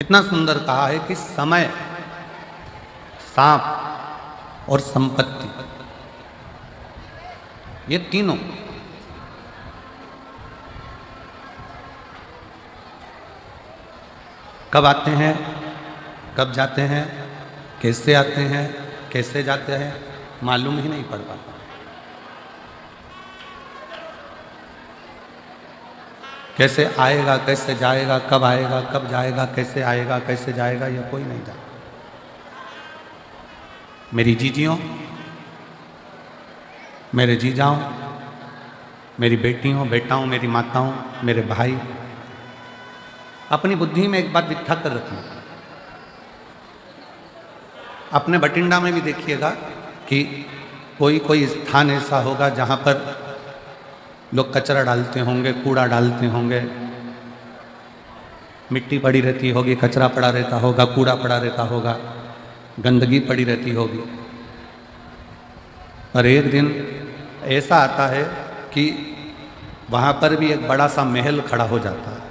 कितना सुंदर कहा है कि समय, सांप और संपत्ति, ये तीनों कब आते हैं, कब जाते हैं, कैसे आते हैं, कैसे जाते हैं, मालूम ही नहीं पड़ पाता। कैसे आएगा, कैसे जाएगा, कब आएगा, कब जाएगा, कैसे आएगा, कैसे जाएगा, ये कोई नहीं जानता। मेरी जीजियों, मेरे जीजाओं, मेरी बेटियों, बेटाओं, मेरी माताओं, मेरे भाई, अपनी बुद्धि में एक बात बिठा कर रखना। अपने बठिंडा में भी देखिएगा कि कोई कोई स्थान ऐसा होगा जहाँ पर लोग कचरा डालते होंगे, कूड़ा डालते होंगे, मिट्टी पड़ी रहती होगी, कचरा पड़ा रहता होगा, कूड़ा पड़ा रहता होगा, गंदगी पड़ी रहती होगी। और एक दिन ऐसा आता है कि वहाँ पर भी एक बड़ा सा महल खड़ा हो जाता है।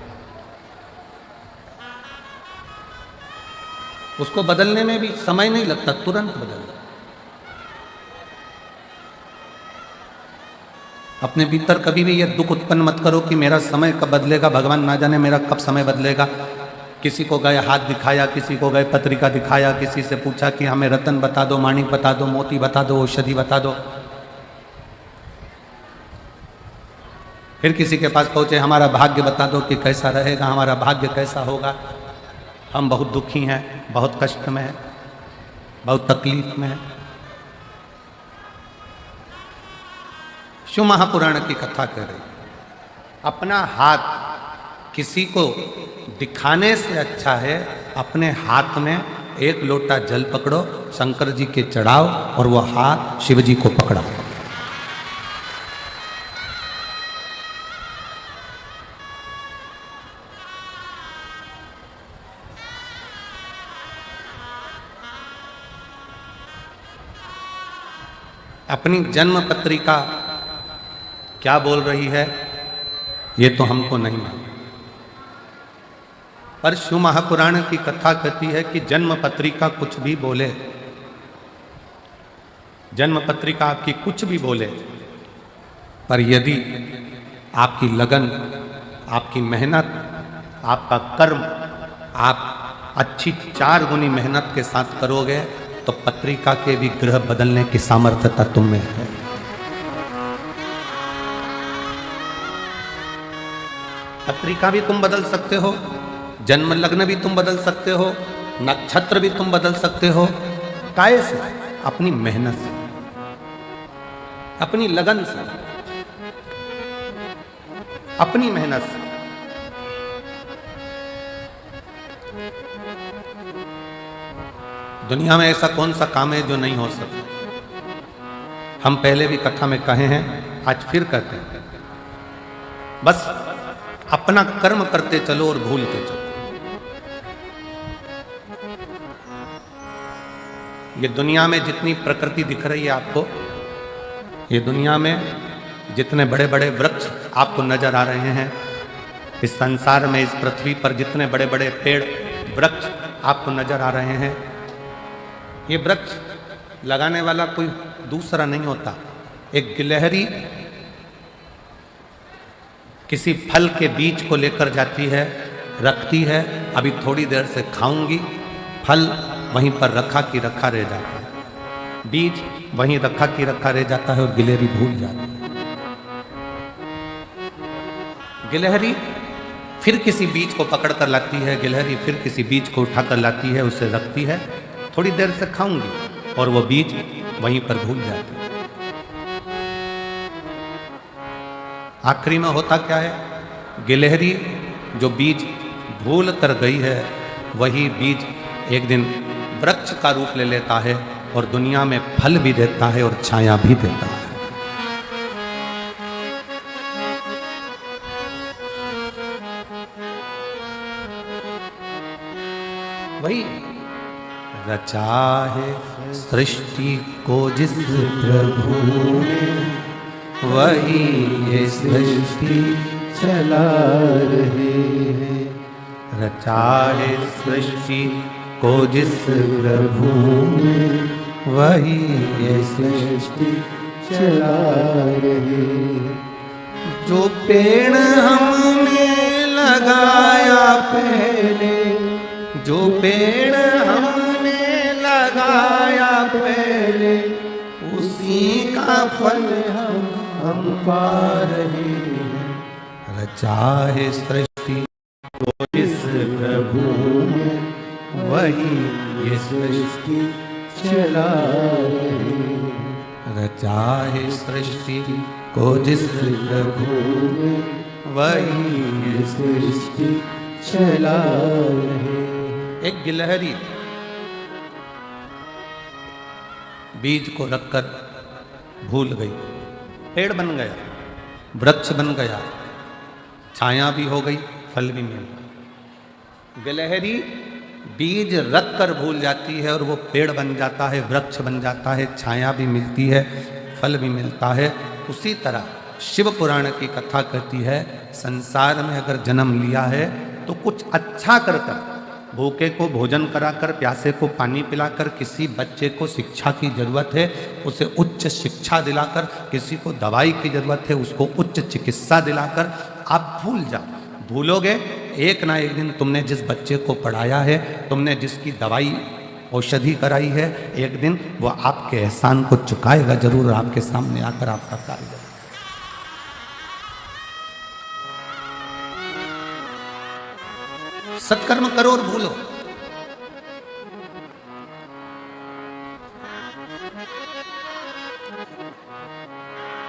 उसको बदलने में भी समय नहीं लगता, तुरंत बदल जाता। अपने भीतर कभी भी ये दुख उत्पन्न मत करो कि मेरा समय कब बदलेगा, भगवान ना जाने मेरा कब समय बदलेगा। किसी को गए हाथ दिखाया, किसी को गए पत्रिका दिखाया, किसी से पूछा कि हमें रतन बता दो, माणिक बता दो, मोती बता दो, औषधि बता दो। फिर किसी के पास पहुंचे, हमारा भाग्य बता दो कि कैसा रहेगा, हमारा भाग्य कैसा होगा। हम बहुत दुखी हैं, बहुत कष्ट में हैं, बहुत तकलीफ में हैं। शिव महापुराण की कथा कर रही, अपना हाथ किसी को दिखाने से अच्छा है अपने हाथ में एक लोटा जल पकड़ो, शंकर जी के चढ़ाओ और वो हाथ शिव जी को पकड़ाओ। अपनी जन्म पत्रिका क्या बोल रही है ये तो हमको नहीं मालूम, पर शिव महापुराण की कथा कहती है कि जन्म पत्रिका कुछ भी बोले, जन्म पत्रिका आपकी कुछ भी बोले, पर यदि आपकी लगन, आपकी मेहनत, आपका कर्म आप अच्छी 4 गुनी मेहनत के साथ करोगे तो पत्रिका के भी ग्रह बदलने की सामर्थ्यता तुम में है। पत्रिका भी तुम बदल सकते हो, जन्म लग्न भी तुम बदल सकते हो, नक्षत्र भी तुम बदल सकते हो। काहे से? अपनी मेहनत से, अपनी लगन से, अपनी मेहनत से। दुनिया में ऐसा कौन सा काम है जो नहीं हो सकता? हम पहले भी कथा में कहे हैं, आज फिर कहते हैं, बस अपना कर्म करते चलो और भूलते चलो। ये दुनिया में जितनी प्रकृति दिख रही है आपको, ये दुनिया में जितने बड़े बड़े वृक्ष आपको नजर आ रहे हैं, इस संसार में, इस पृथ्वी पर जितने बड़े बड़े पेड़ वृक्ष आपको नजर आ रहे हैं, ये वृक्ष लगाने वाला कोई दूसरा नहीं होता। एक गिलहरी किसी फल के बीज को लेकर जाती है, रखती है, अभी थोड़ी देर से खाऊंगी, फल वहीं पर रखा कि रखा रह जाता है, बीज वहीं रखा कि रखा रह जाता है और गिलहरी भूल जाती है। गिलहरी फिर किसी बीज को पकड़ कर लाती है, गिलहरी फिर किसी बीज को उठा कर लाती है, उसे रखती है, थोड़ी देर से खाऊंगी और वो बीज वहीं पर भूल जाती है। आखिरी में होता क्या है? गिलहरी जो बीज भूल कर गई है, वही बीज एक दिन वृक्ष का रूप ले लेता है और दुनिया में फल भी देता है और छाया भी देता है। वही रचा है सृष्टि को जिस प्रभु ने, वही ये सृष्टि चला रहे हैं। रचा है सृष्टि को जिस प्रभु ने, वही ये सृष्टि चला रही। जो पेड़ हमने लगाया पहले, जो पेड़ हमने लगाया पहले, उसी का फल हम पा रहे हैं। रचा है सृष्टि को जिस प्रभु ने, वही ये सृष्टि चला रही। रचा है सृष्टि को जिस प्रभु ने, वही ये सृष्टि चला रही। एक गिलहरी बीज को रखकर भूल गई, पेड़ बन गया, वृक्ष बन गया, छाया भी हो गई, फल भी मिल गया। गिलहरी बीज रखकर भूल जाती है और वो पेड़ बन जाता है, वृक्ष बन जाता है, छाया भी मिलती है, फल भी मिलता है। उसी तरह शिव पुराण की कथा कहती है, संसार में अगर जन्म लिया है तो कुछ अच्छा कर कर, भूखे को भोजन कराकर, प्यासे को पानी पिलाकर, किसी बच्चे को शिक्षा की जरूरत है उसे उच्च शिक्षा दिलाकर, किसी को दवाई की जरूरत है उसको उच्च चिकित्सा दिलाकर आप भूल जाओ। भूलोगे एक ना एक दिन तुमने जिस बच्चे को पढ़ाया है, तुमने जिसकी दवाई औषधि कराई है, एक दिन वो आपके एहसान को चुकाएगा जरूर, आपके सामने आकर आपका कार्य। सत्कर्म करो और भूलो।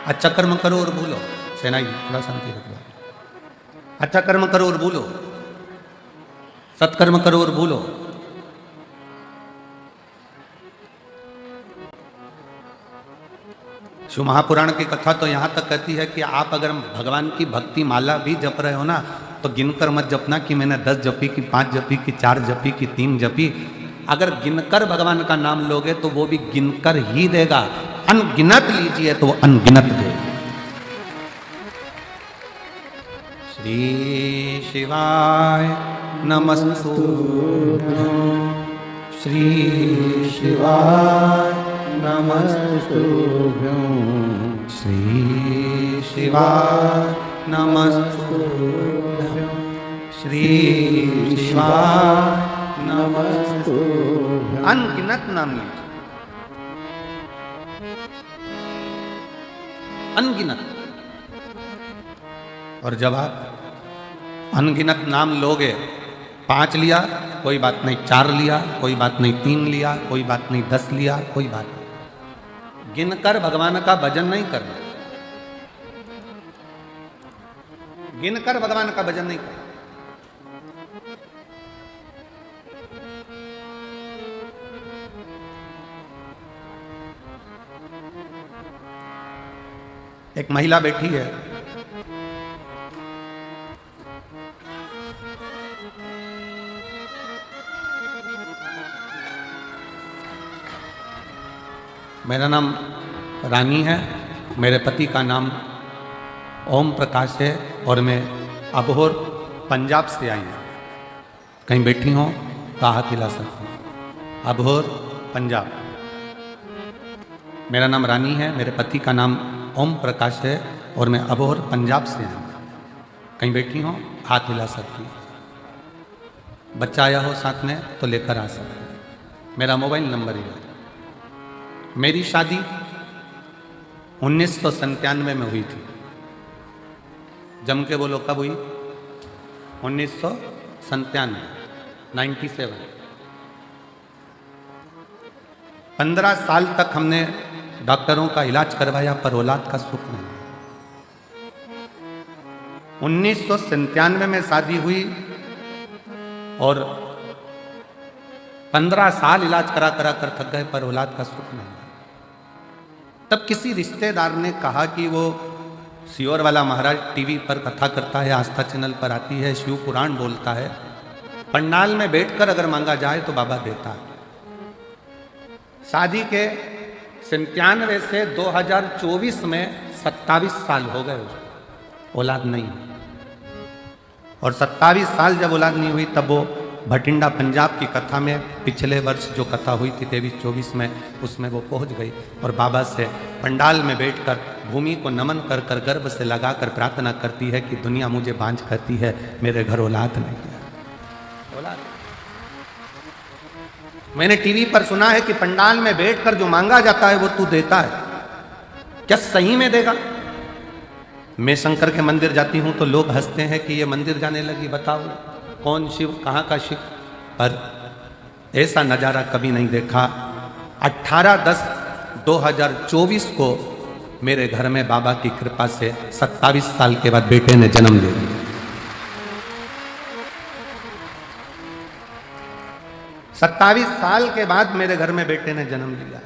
अच्छा कर्म करो और भूलो। सेनाई थोड़ा शांति रखो। अच्छा कर्म करो और भूलो, सत्कर्म करो और भूलो। शिव महापुराण की कथा तो यहां तक कहती है कि आप अगर भगवान की भक्ति माला भी जप रहे हो ना, तो गिनकर मत जपना कि मैंने 10 जपी की, 5 जपी की, 4 जपी की, 3 जपी। अगर गिनकर भगवान का नाम लोगे तो वो भी गिनकर ही देगा। अनगिनत लीजिए तो वो अनगिनत देगा। श्री शिवाय नमस्तुभ्यं, श्री शिवाय नमस्तुभ्यं, श्री शिवाय नमस्तुभ्यं, श्री शिवाय नमस्तुभ्यं। अनगिनत नाम लीजिए, अनगिनत। और जब आप अनगिनत नाम लोगे, 5 लिया कोई बात नहीं, 4 लिया कोई बात नहीं, 3 लिया कोई बात नहीं, 10 लिया कोई बात नहीं, गिनकर भगवान का भजन नहीं करना, गिनकर भगवान का भजन नहीं करना। एक महिला बैठी है, मेरा नाम रानी है, मेरे पति का नाम ओम प्रकाश है और मैं अबोहर पंजाब से आई हूँ। कहीं बैठी हो तो हाथ हिला सकती हूँ। अबोहर पंजाब। मेरा नाम रानी है, मेरे पति का नाम ओम प्रकाश है और मैं अबोहर पंजाब से आई हूँ। कहीं बैठी हो हाथ हिला सकती हूँ। बच्चा आया हो साथ में तो लेकर आ सकते। मेरा मोबाइल नंबर है। मेरी शादी 1997 में हुई थी। जम के बोलो कब हुई? 1997, 97। 15 साल तक हमने डॉक्टरों का इलाज करवाया पर औलाद का सुख नहीं। 1997 में शादी हुई और 15 साल इलाज करा कर थक गए पर औलाद का सुख नहीं। तब किसी रिश्तेदार ने कहा कि वो सियोर वाला महाराज टीवी पर कथा करता है, आस्था चैनल पर आती है, शिव पुराण बोलता है, पंडाल में बैठकर अगर मांगा जाए तो बाबा देता है। शादी के 97 से 2024 में 27 साल हो गए, औलाद नहीं। और 27 साल जब औलाद नहीं हुई तब वो भटिंडा पंजाब की कथा में पिछले वर्ष जो कथा हुई थी 23-24 में, उसमें वो पहुंच गई और बाबा से पंडाल में बैठकर भूमि को नमन कर कर गर्भ से लगाकर प्रार्थना करती है कि दुनिया मुझे बांझ कहती है, मेरे घर औलाद नहीं है। औलाद मैंने टीवी पर सुना है कि पंडाल में बैठकर जो मांगा जाता है वो तू देता है, क्या सही में देगा? मैं शंकर के मंदिर जाती हूं तो लोग हंसते हैं कि ये मंदिर जाने लगी, बताओ कौन शिव, कहाँ का शिव। पर ऐसा नज़ारा कभी नहीं देखा। 18/10/2024 को मेरे घर में बाबा की कृपा से 27 साल के बाद बेटे ने जन्म ले लिया। 27 साल के बाद मेरे घर में बेटे ने जन्म लिया।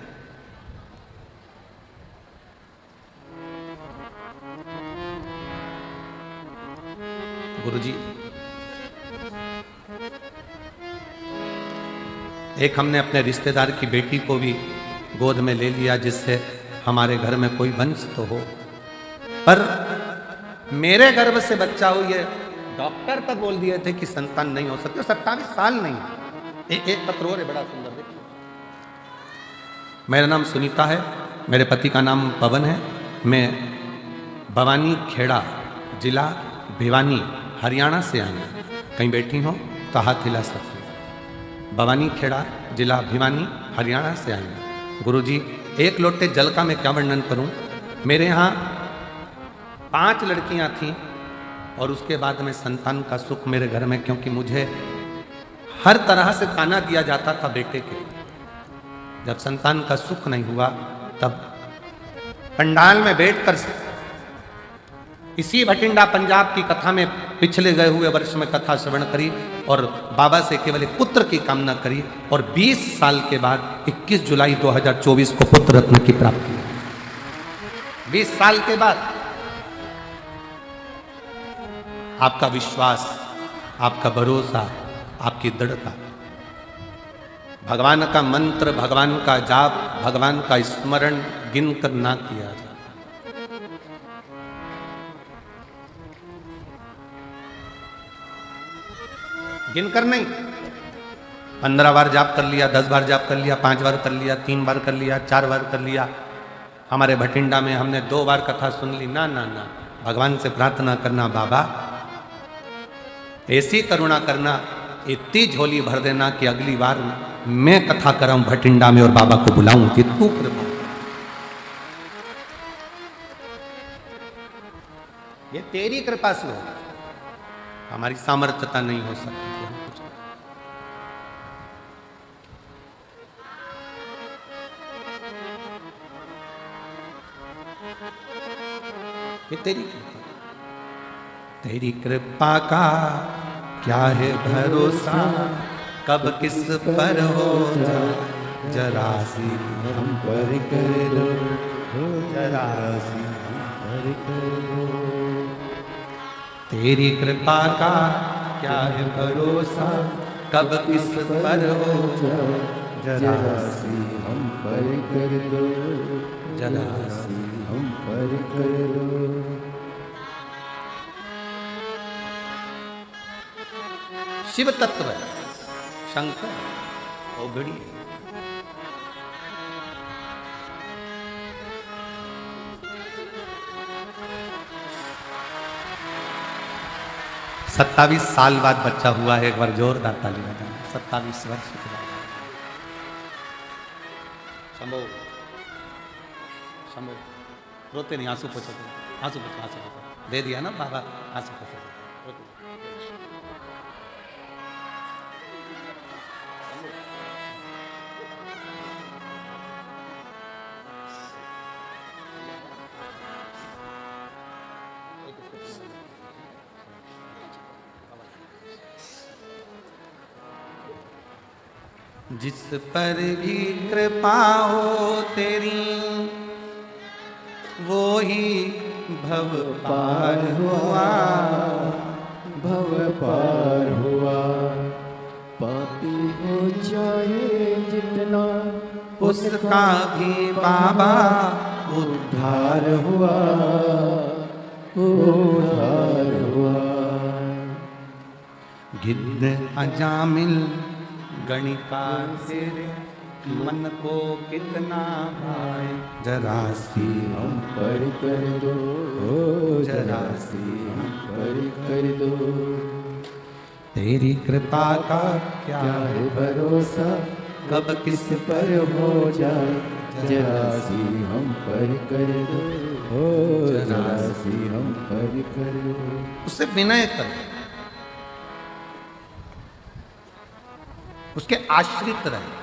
गुरुजी, एक हमने अपने रिश्तेदार की बेटी को भी गोद में ले लिया जिससे हमारे घर में कोई वंश तो हो, पर मेरे गर्भ से बच्चा हो ये डॉक्टर तक बोल दिए थे कि संतान नहीं हो सकते। 27 साल नहीं। एक पत्र और है बड़ा सुंदर, देखो। मेरा नाम सुनीता है, मेरे पति का नाम पवन है। मैं भवानी खेड़ा जिला भिवानी हरियाणा से आई हूँ। कहीं बैठी हो तो हाथ हिला सकते। भवानी खेड़ा जिला भिवानी हरियाणा से आई हूँ। गुरुजी, एक लोटे जल का मैं क्या वर्णन करूं। मेरे यहाँ 5 लड़कियां थीं और उसके बाद में संतान का सुख मेरे घर में, क्योंकि मुझे हर तरह से ताना दिया जाता था बेटे के। जब संतान का सुख नहीं हुआ तब पंडाल में बैठकर इसी भटिंडा पंजाब की कथा में पिछले गए हुए वर्ष में कथा श्रवण करी और बाबा से केवल एक पुत्र की कामना करी और 20 साल के बाद 21 जुलाई 2024 को पुत्र रत्न की प्राप्ति। 20 साल के बाद आपका विश्वास, आपका भरोसा, आपकी दृढ़ता, भगवान का मंत्र, भगवान का जाप, भगवान का स्मरण गिनकर ना किया जाए। गिनकर नहीं, 15 बार जाप कर लिया, 10 बार जाप कर लिया, 5 बार कर लिया, 3 बार कर लिया, 4 बार कर लिया। हमारे भटिंडा में हमने 2 बार कथा सुन ली। ना ना ना, भगवान से प्रार्थना करना, बाबा ऐसी करुणा करना, इतनी झोली भर देना कि अगली बार मैं कथा कराऊं भटिंडा में और बाबा को बुलाऊं कि तू कृपा। ये तेरी कृपा से होगा, हमारी सामर्थ्यता नहीं हो सकती। ये तेरी कृपा का क्या है भरोसा, कब किस पर हो जरा सी हम पर कर दो, जरा सी हम पर कर दो। तेरी कृपा का क्या है भरोसा, कब किस पर हो जरा सी हम पर कर दो, जरा सी हम पर कर दो। शिव तत्व शंकर औघड़ी 27 साल बाद बच्चा हुआ है। एक बार जोरदार ताली बजाएं। 27 वर्ष के बाद। शंभो शंभो, रोते नहीं, आंसू पोछो, आंसू पोछो, आंसू पोछो। दे दिया ना बाबा, आंसू पोछो। जिस पर भी कृपा हो तेरी, वो ही भव पार हुआ, भव पार हुआ। पापी हो चाहे जितना, उसका भी बाबा उद्धार हुआ, उद्धार हुआ। गिद्ध अजामिल गणिका तेरे मन को कितना भाए, जरा सी हम पर कर दो, जरा सी हम पर कर दो। तेरी कृपा का क्या क्या है भरोसा, कब किस पर हो जाए, जरा सी हम पर कर दो, जरा सी हम पर कर दो। उससे विनय कर, उसके आश्रित रहे।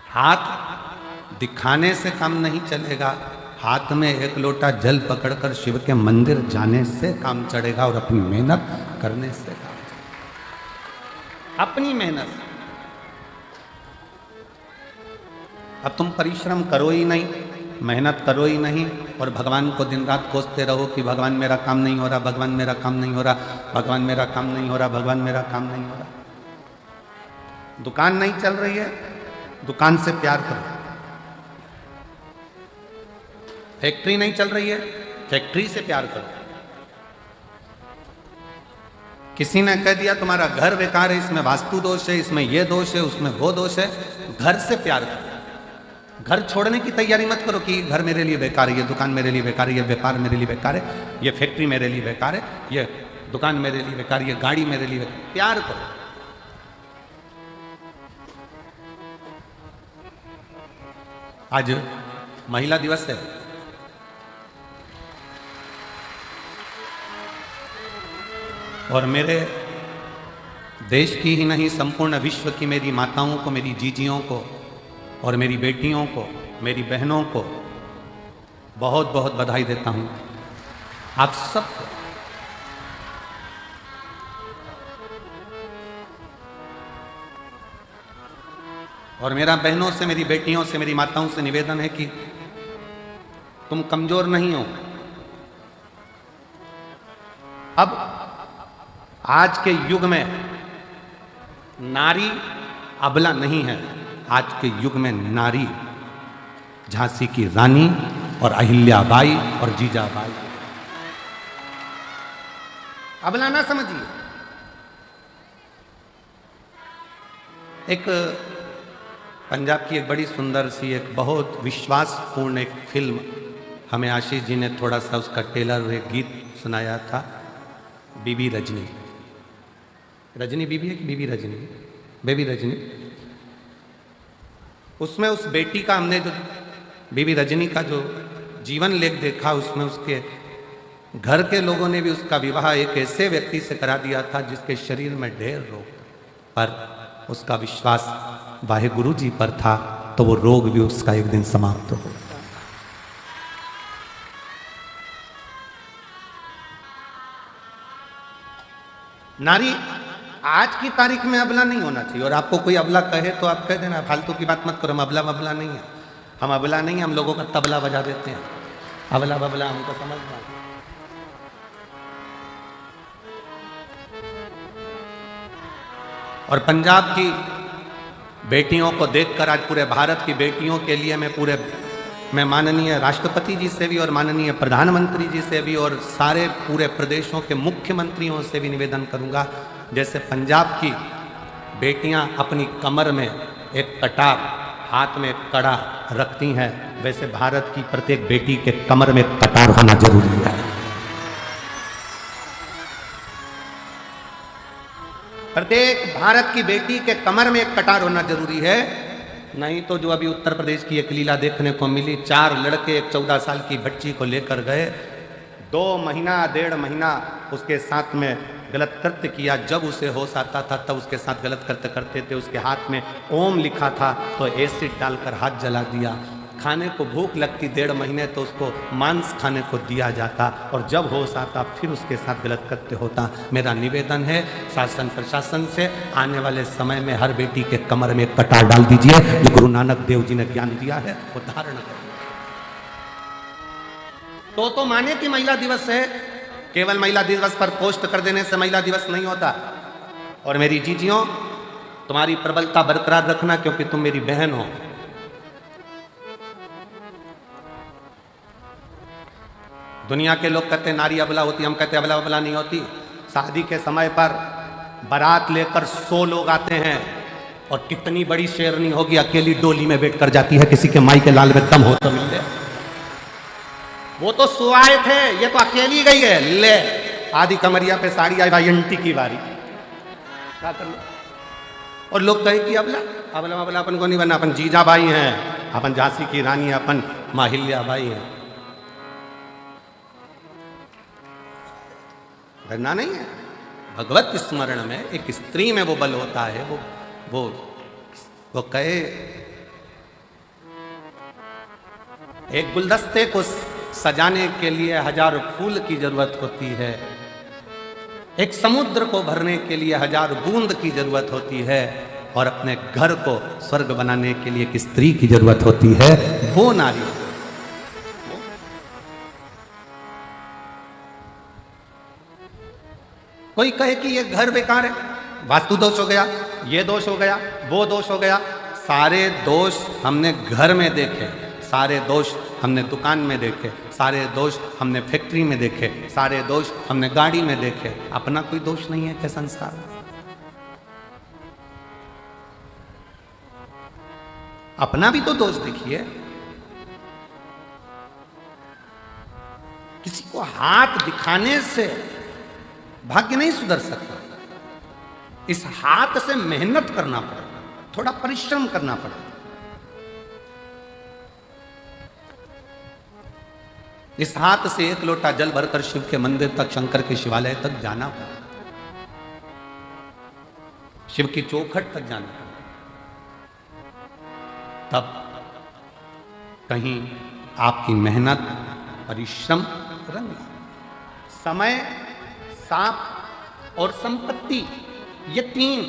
हाथ दिखाने से काम नहीं चलेगा, हाथ में एक लोटा जल पकड़कर शिव के मंदिर जाने से काम चढ़ेगा और अपनी मेहनत करने से काम चढ़ेगा। अपनी मेहनत से। अब तुम परिश्रम करो ही नहीं, मेहनत करो ही नहीं और भगवान को दिन रात कोसते रहो कि भगवान मेरा काम नहीं हो रहा, भगवान मेरा काम नहीं हो रहा, भगवान मेरा काम नहीं हो रहा, भगवान मेरा काम नहीं हो रहा। दुकान नहीं चल रही है, दुकान से प्यार करो। फैक्ट्री नहीं चल रही है, फैक्ट्री से प्यार करो। किसी ने कह दिया तुम्हारा घर बेकार है, इसमें वास्तु दोष है, इसमें ये दोष है, उसमें वो दोष है, घर से प्यार करो। घर छोड़ने की तैयारी मत करो कि घर मेरे लिए बेकार है, ये दुकान मेरे लिए बेकार है, ये व्यापार मेरे लिए बेकार है, ये फैक्ट्री मेरे लिए बेकार है, ये दुकान मेरे लिए बेकार है, ये गाड़ी मेरे लिए बेकार। प्यार करो। आज महिला दिवस है, और मेरे देश की ही नहीं संपूर्ण विश्व की मेरी माताओं को, मेरी जीजियों को और मेरी बेटियों को, मेरी बहनों को बहुत बहुत बधाई देता हूं। आप सबको और मेरा बहनों से, मेरी बेटियों से, मेरी माताओं से निवेदन है कि तुम कमजोर नहीं हो। अब आज के युग में नारी अबला नहीं है, आज के युग में नारी झांसी की रानी और अहिल्याबाई और जीजाबाई। अबला ना समझिए। एक पंजाब की एक बड़ी सुंदर सी, एक बहुत विश्वासपूर्ण एक फिल्म हमें आशीष जी ने थोड़ा सा उसका टेलर एक गीत सुनाया था, बीबी रजनी। रजनी बीबी है कि बीबी रजनी? बेबी रजनी। उसमें उस बेटी का हमने जो बीबी रजनी का जो जीवन लेख देखा, उसमें उसके घर के लोगों ने भी उसका विवाह एक ऐसे व्यक्ति से करा दिया था जिसके शरीर में ढेर रोग, पर उसका विश्वास वाहेगुरु जी पर था, तो वो रोग भी उसका एक दिन समाप्त हो। नारी आज की तारीख में अबला नहीं होना चाहिए। और आपको कोई अबला कहे तो आप कह देना, फालतू की बात मत करो, हम अबला बबला नहीं है, हम अबला नहीं है, हम लोगों का तबला बजा देते हैं, अबला बबला हमको समझ में। और पंजाब की बेटियों को देखकर आज पूरे भारत की बेटियों के लिए मैं माननीय राष्ट्रपति जी से भी और माननीय प्रधानमंत्री जी से भी और सारे पूरे प्रदेशों के मुख्यमंत्रियों से भी निवेदन करूंगा, जैसे पंजाब की बेटियां अपनी कमर में एक कटार, हाथ में एक कड़ा रखती हैं, वैसे भारत की प्रत्येक बेटी के कमर में कटार होना जरूरी है। प्रत्येक भारत की बेटी के कमर में एक कटार होना जरूरी है। नहीं तो जो अभी उत्तर प्रदेश की एक लीला देखने को मिली, 4 लड़के एक 14 साल की बच्ची को लेकर गए, 2 महीना 1.5 महीना उसके साथ में गलत कृत्य किया। जब उसे होश आता था तब उसके साथ गलत कृत्य करते थे। उसके हाथ में ओम लिखा था तो एसिड डालकर हाथ जला दिया। खाने को भूख लगती 1.5 महीने तो उसको मांस खाने को दिया जाता, और जब होश आता फिर उसके साथ गलत कृत्य होता। मेरा निवेदन है शासन प्रशासन से, आने वाले समय में हर बेटी के कमर में कटार डाल दीजिए। जो गुरु नानक देव जी ने ज्ञान दिया है वो धारण करें। तो माने कि महिला दिवस है, केवल महिला दिवस पर पोस्ट कर देने से महिला दिवस नहीं होता। और मेरी जीजियों, तुम्हारी प्रबलता बरकरार रखना, क्योंकि तुम मेरी बहन हो। दुनिया के लोग कहते हैं नारी अबला होती, हम कहते हैं अबला अबला नहीं होती। शादी के समय पर बारात लेकर 100 लोग आते हैं और कितनी बड़ी शेरनी होगी, अकेली डोली में बैठ कर जाती है, किसी के माई के लाल में दम हो तो मिल जाए। वो तो सुआए थे, ये तो अकेली गई है। ले आधी कमरिया पे साड़ी आई, भाई अंटी की बारी, क्या कर लो। और लोग कहे कि अबला अबला अबला अपन को नहीं बनना, अपन जीजा भाई हैं, अपन झांसी की रानी, अपन माहिल्या भाई हैं। डरना नहीं है। भगवत स्मरण में एक स्त्री में वो बल होता है। वो कहे एक गुलदस्ते को सजाने के लिए 1000 फूल की जरूरत होती है, एक समुद्र को भरने के लिए 1000 बूंद की जरूरत होती है, और अपने घर को स्वर्ग बनाने के लिए एक स्त्री की जरूरत होती है, वो नारी। कोई कहे कि ये घर बेकार है, वास्तु दोष हो गया, ये दोष हो गया, वो दोष हो गया। सारे दोष हमने घर में देखे, सारे दोष हमने दुकान में देखे, सारे दोष हमने फैक्ट्री में देखे, सारे दोष हमने गाड़ी में देखे। अपना कोई दोष नहीं है क्या संसार में? अपना भी तो दोष देखिए। किसी को हाथ दिखाने से भाग्य नहीं सुधर सकता। इस हाथ से मेहनत करना पड़ेगा, थोड़ा परिश्रम करना पड़ेगा। इस हाथ से एक लोटा जल भरकर शिव के मंदिर तक, शंकर के शिवालय तक जाना पड़ेगा, शिव की चौखट तक जाना पड़ेगा। तब कहीं आपकी मेहनत, परिश्रम रंग लाए। समय, सांप और संपत्ति, ये 3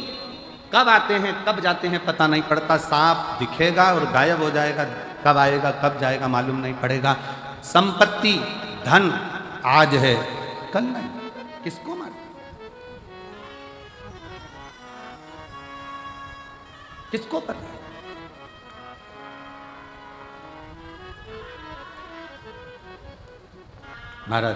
कब आते हैं कब जाते हैं पता नहीं पड़ता। सांप दिखेगा और गायब हो जाएगा, कब आएगा कब जाएगा मालूम नहीं पड़ेगा। संपत्ति, धन आज है कल नहीं, किसको मालूम, किसको पता। महाराज,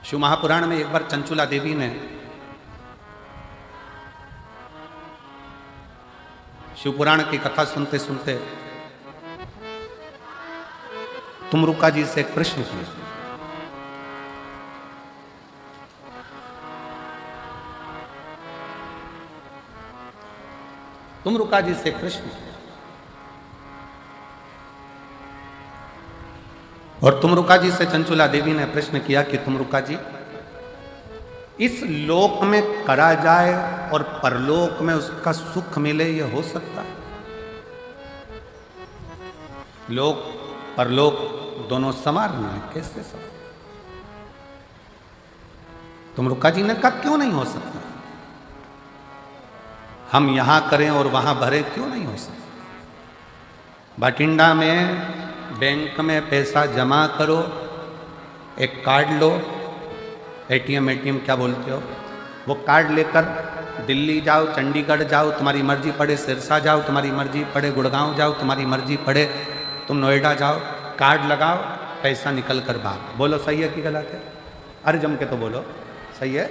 शिव महापुराण में एक बार चंचुला देवी ने शिव पुराण की कथा सुनते सुनते तुमरुका जी से एक प्रश्न किया। तुमरुका जी से प्रश्न किया और तुमरुका जी से चंचुला देवी ने प्रश्न किया कि तुमरुका जी, इस लोक में करा जाए और परलोक में उसका सुख मिले, ये हो सकता है? लोक परलोक दोनों समान है, कैसे समान? तुमरुका जी ने कहा क्यों नहीं हो सकता? हम यहां करें और वहां भरे, क्यों नहीं हो सकता? बठिंडा में बैंक में पैसा जमा करो, एक कार्ड लो, एटीएम क्या बोलते हो, वो कार्ड लेकर दिल्ली जाओ, चंडीगढ़ जाओ, तुम्हारी मर्जी पड़े, सिरसा जाओ, तुम्हारी मर्जी पड़े, गुड़गांव जाओ, तुम्हारी मर्जी पड़े, तुम नोएडा जाओ, कार्ड लगाओ, पैसा निकल कर भाग। बोलो सही है कि गलत है? अरे जम के तो बोलो सही है।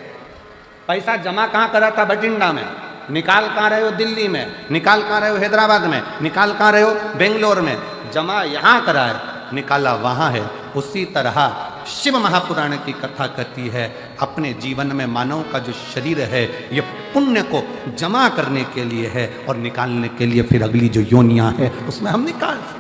पैसा जमा कहाँ करा था? बठिंडा में। निकाल कहाँ रहे हो? दिल्ली में। निकाल कहाँ रहे हो? हैदराबाद में। निकाल कहाँ रहे हो? बेंगलोर में। जमा यहाँ करा है, निकाला वहाँ है। उसी तरह शिव महापुराण की कथा कहती है, अपने जीवन में मानव का जो शरीर है ये पुण्य को जमा करने के लिए है और निकालने के लिए फिर अगली जो योनियां है उसमें हम निकाल सकते।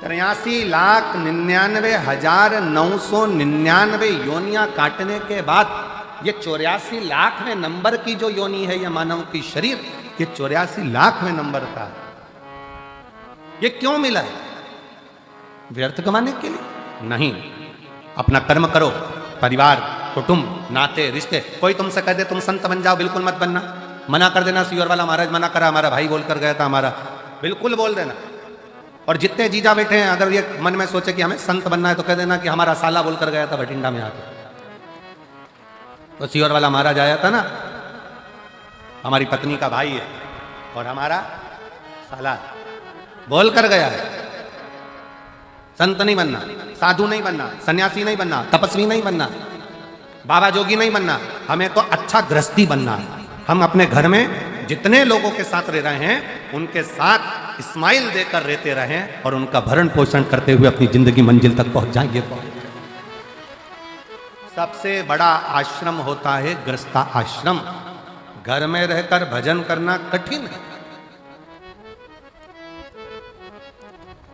83,99,999 योनियां काटने के बाद ये 84 लाखवें नंबर की जो योनि है, ये मानव की शरीर, ये 84 लाखवें नंबर का, ये क्यों मिला है? व्यर्थ कमाने के लिए नहीं। अपना कर्म करो, परिवार, कुटुंब, नाते, रिश्ते। कोई तुमसे कह दे तुम संत बन जाओ, बिल्कुल मत बनना। मना कर देना, सीवर वाला महाराज मना करा, हमारा भाई बोल कर गया था, हमारा, बिल्कुल बोल देना। और जितने जीजा बैठे हैं, अगर ये मन में सोचे कि हमें संत बनना है तो कह देना कि हमारा साला बोल कर गया था बठिंडा में आकर। तो सीवर वाला महाराज आया था ना, हमारी पत्नी का भाई है और हमारा साला बोल कर गया है, संत नहीं बनना, साधु नहीं बनना, सन्यासी नहीं बनना, तपस्वी नहीं बनना, बाबा जोगी नहीं बनना, हमें तो अच्छा गृहस्थी बनना है। हम अपने घर में जितने लोगों के साथ रह रहे हैं उनके साथ स्माइल देकर रहते रहें और उनका भरण पोषण करते हुए अपनी जिंदगी मंजिल तक पहुंच जाएंगे। सबसे बड़ा आश्रम होता है गृहस्था आश्रम। घर में रहकर भजन करना कठिन है,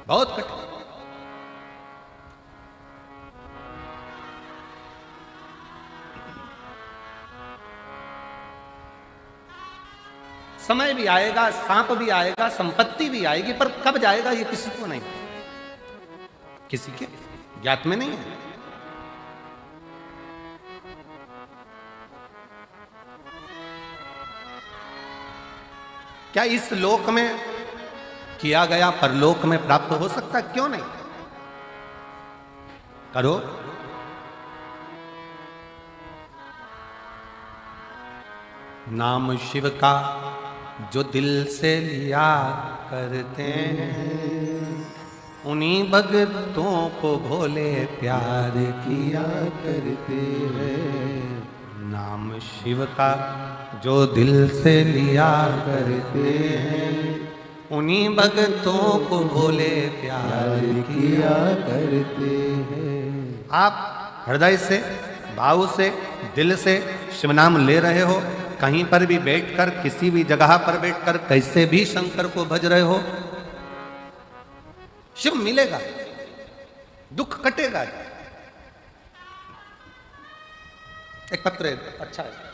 बहुत कठिन। समय भी आएगा, सांप भी आएगा, संपत्ति भी आएगी, पर कब जाएगा ये किसी को नहीं, किसी के ज्ञात में नहीं है। क्या इस लोक में किया गया परलोक में प्राप्त हो सकता है? क्यों नहीं? करो। नाम शिव का जो दिल से लिया करते हैं, उन्हीं भक्तों को भोले प्यार किया करते हैं। नाम शिव का जो दिल से लिया करते हैं, उन्हीं भक्तों को भोले प्यार किया करते हैं। आप हृदय से, भाव से, दिल से शिव नाम ले रहे हो, कहीं पर भी बैठकर, किसी भी जगह पर बैठकर कैसे भी शंकर को भज रहे हो, शिव मिलेगा, दुख कटेगा। एक पत्र है, अच्छा है।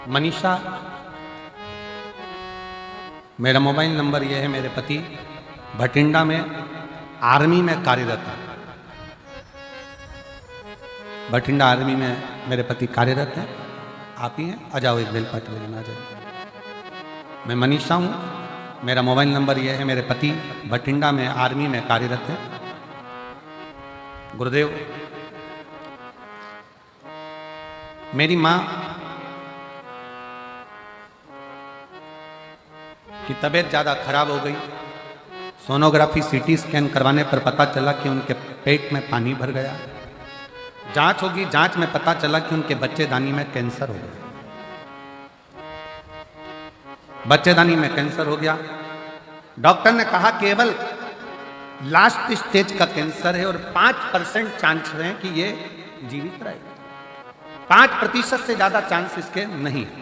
मनीषा, मेरा मोबाइल नंबर यह है। मेरे पति भटिंडा में आर्मी में कार्यरत है। भटिंडा आर्मी में मेरे पति कार्यरत हैं। आप ही हैं? आ जाओ, एक बेलपत्र लेना, आ जाओ। मैं मनीषा हूँ, मेरा मोबाइल नंबर यह है। मेरे पति भटिंडा में आर्मी में कार्यरत हैं। गुरुदेव, मेरी माँ की तबीयत ज़्यादा खराब हो गई। सोनोग्राफी, सीटी स्कैन करवाने पर पता चला कि उनके पेट में पानी भर गया। जांच होगी, जांच में पता चला कि उनके बच्चेदानी में कैंसर हो गया। बच्चेदानी में कैंसर हो गया। डॉक्टर ने कहा केवल लास्ट स्टेज का कैंसर है और 5% चांस है कि ये जीवित रहे। 5% से ज्यादा चांस इसके नहीं है।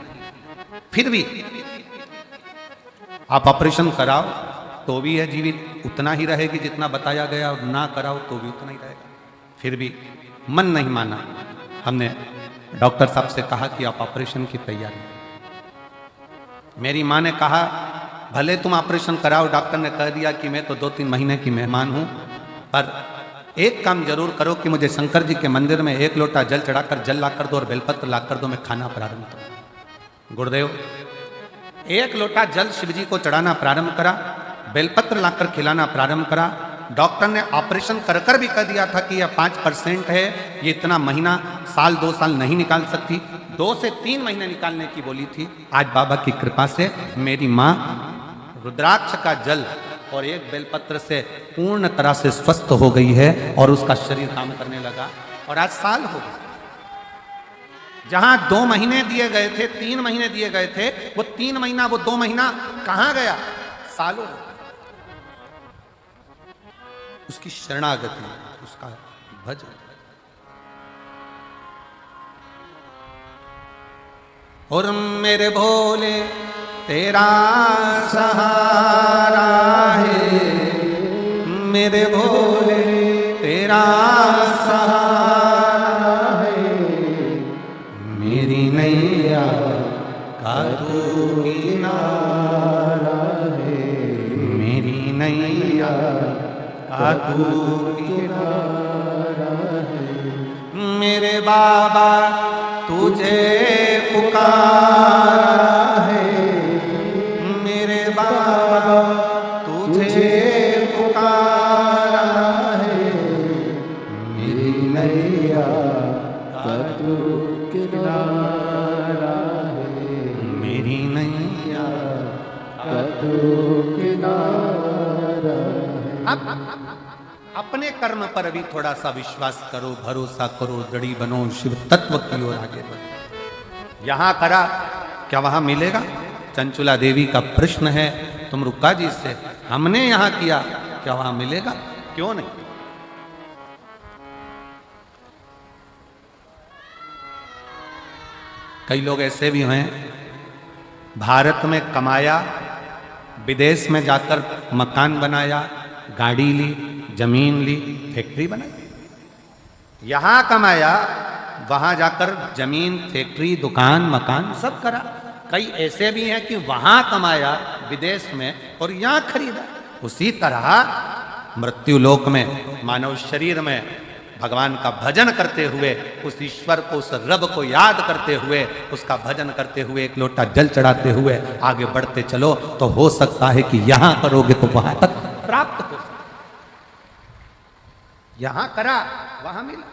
फिर भी आप ऑपरेशन कराओ तो भी है जीवित, उतना ही रहेगी जितना बताया गया, और ना कराओ तो भी उतना ही रहेगा। फिर भी मन नहीं माना। हमने डॉक्टर साहब से कहा कि आप ऑपरेशन की तैयारी। मेरी माँ ने कहा भले तुम ऑपरेशन कराओ, डॉक्टर ने कह दिया कि मैं तो 2-3 महीने की मेहमान हूं, पर एक काम जरूर करो कि मुझे शंकर जी के मंदिर में 1 लोटा जल चढ़ाकर, जल लाकर दो और बेलपत्र लाकर दो, मैं खाना प्रारंभ करूं। गुरुदेव, 1 लोटा जल शिव जी को चढ़ाना प्रारंभ करा, बेलपत्र लाकर खिलाना प्रारंभ करा। डॉक्टर ने ऑपरेशन कर कर भी कह दिया था कि यह 5% है, ये इतना महीना, साल 2 साल नहीं निकाल सकती। 2 से 3 महीने निकालने की बोली थी। आज बाबा की कृपा से मेरी माँ रुद्राक्ष का जल और 1 बेलपत्र से पूर्ण तरह से स्वस्थ हो गई है और उसका शरीर काम करने लगा और आज साल हो गया। जहां 2 महीने दिए गए थे, 3 महीने दिए गए थे, वो 3 महीना, वो 2 महीना कहां गया? सालों। उसकी शरणागति, उसका भजन। और मेरे भोले तेरा सहारा है मेरे भोले, तेरा सहारा है मेरी नैया का तू किनारा है, मेरी नैया का तू किनारा है। मेरे बाबा तुझे पुकारा है, मेरे बाबा तुझे पुकारा है, मेरी नैया का तू किनारा है, मेरी नैया का तू किनारा है। अपने कर्म पर भी थोड़ा सा विश्वास करो, भरोसा करो, दृढ़ी बनो, शिव तत्व की ओर आगे बढ़ो। यहां करा क्या वहां मिलेगा? चंचुला देवी का प्रश्न है तुम रुक्का जी से, हमने यहां किया क्या वहां मिलेगा? क्यों नहीं? कई लोग ऐसे भी हैं, भारत में कमाया, विदेश में जाकर मकान बनाया, गाड़ी ली, जमीन ली, फैक्ट्री बनाई। यहां कमाया, वहां जाकर जमीन, फैक्ट्री, दुकान, मकान सब करा। कई ऐसे भी हैं कि वहां कमाया विदेश में और यहां खरीदा। उसी तरह मृत्यु लोक में, मानव शरीर में भगवान का भजन करते हुए, उस ईश्वर को, उस रब को याद करते हुए, उसका भजन करते हुए, एक लोटा जल चढ़ाते हुए आगे बढ़ते चलो तो हो सकता है कि यहां करोगे तो वहां तक प्राप्त हो। यहां करा वहां मिला,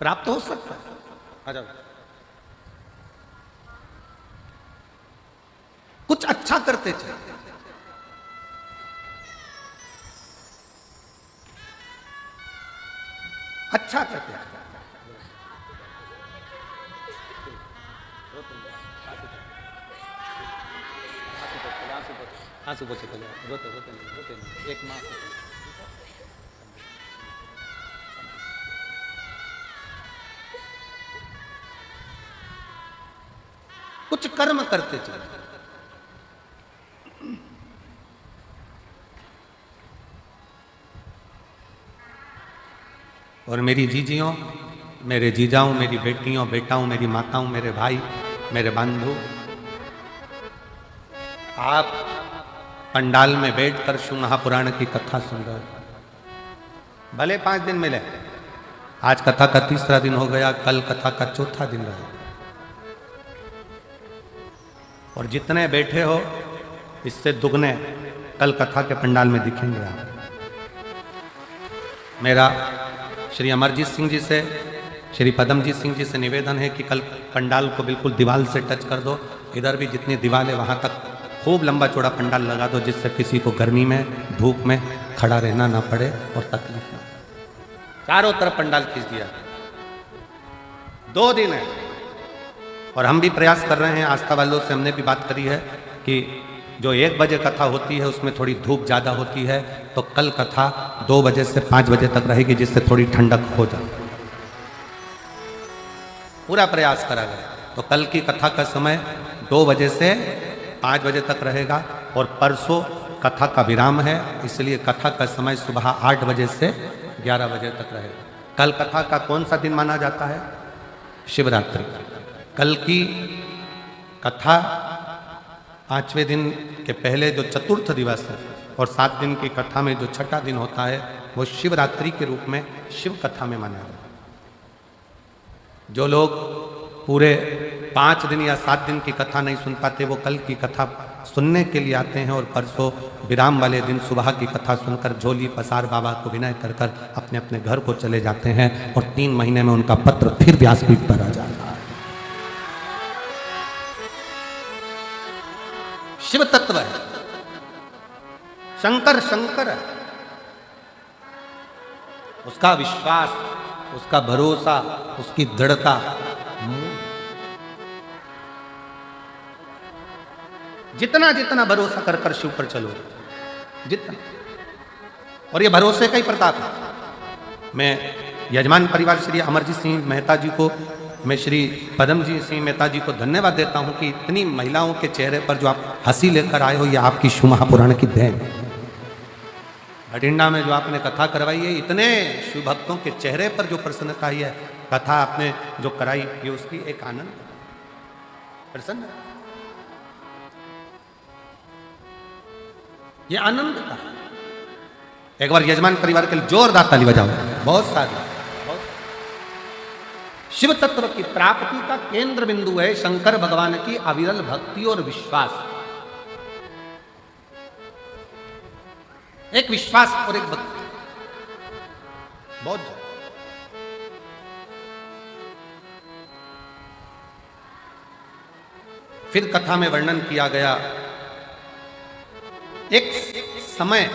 प्राप्त हो सकता है। आ जाओ, कुछ अच्छा करते चले, अच्छा करते हैं। आंसू पोछे चले, रोते रोते नहीं, रोते नहीं, एक माँ को कुछ कर्म करते चले। और मेरी जीजियों, मेरे जीजाओं, मेरी बेटियों, बेटाओं, मेरी माताओं, मेरे भाई, मेरे बंधु, आप पंडाल में बैठकर शिव महापुराण की कथा सुन रहे हो। भले 5 दिन मिले, आज कथा का 3रा दिन हो गया, कल कथा का 4था दिन रहा। और जितने बैठे हो इससे दुगने कल कथा के पंडाल में दिखेंगे आप। मेरा श्री अमरजीत सिंह जी से, श्री पदमजीत सिंह जी से निवेदन है कि कल पंडाल को बिल्कुल दीवार से टच कर दो। इधर भी जितनी दीवार है वहाँ तक खूब लंबा चौड़ा पंडाल लगा दो, जिससे किसी को गर्मी में, धूप में खड़ा रहना ना पड़े और तकलीफ ना। चारों तरफ पंडाल खींच दिया। 2 दिन है और हम भी प्रयास कर रहे हैं, आस्था वालों से हमने भी बात करी है कि जो 1 बजे कथा होती है उसमें थोड़ी धूप ज़्यादा होती है, तो कल कथा 2 बजे से 5 बजे तक रहेगी, जिससे थोड़ी ठंडक हो जाए। पूरा प्रयास करा गया। तो कल की कथा का समय 2 बजे से 5 बजे तक रहेगा और परसों कथा का विराम है, इसलिए कथा का समय सुबह 8 बजे से 11 बजे तक रहेगा। कल कथा का कौन सा दिन माना जाता है? शिवरात्रि। कल की कथा 5वें दिन के पहले जो चतुर्थ दिवस है और 7 दिन की कथा में जो 6ठा दिन होता है वो शिवरात्रि के रूप में शिव कथा में माना जाता है। जो लोग पूरे 5 दिन या 7 दिन की कथा नहीं सुन पाते, वो कल की कथा सुनने के लिए आते हैं और परसों विराम वाले दिन सुबह की कथा सुनकर झोली पसार बाबा को विनय कर कर अपने अपने घर को चले जाते हैं और 3 महीने में उनका पत्र फिर व्यासपीठ पर आ जाता है। शिव तत्व है, शंकर शंकर है। उसका विश्वास, उसका भरोसा, उसकी दृढ़ता, जितना जितना भरोसा कर कर शिव पर चलो, जितना। और ये भरोसे का ही प्रताप है। मैं यजमान परिवार श्री अमरजीत सिंह मेहता जी को मैं श्री पद्मजी सिंह मेहता जी को धन्यवाद देता हूं कि इतनी महिलाओं के चेहरे पर जो आप हंसी लेकर आए हो, ये आपकी शिव महापुराण की देन। भटिंडा में जो आपने कथा करवाई है, इतने शिव भक्तों के चेहरे पर जो प्रसन्नता आई है, कथा आपने जो कराई, ये उसकी एक आनंद प्रसन्न, ये आनंद था। एक बार यजमान परिवार के लिए जोरदार ताली बजाओ। बहुत सारी शिव तत्व की प्राप्ति का केंद्र बिंदु है शंकर भगवान की अविरल भक्ति और विश्वास। एक विश्वास और एक भक्ति, बहुत ज्यादा। फिर कथा में वर्णन किया गया, एक समय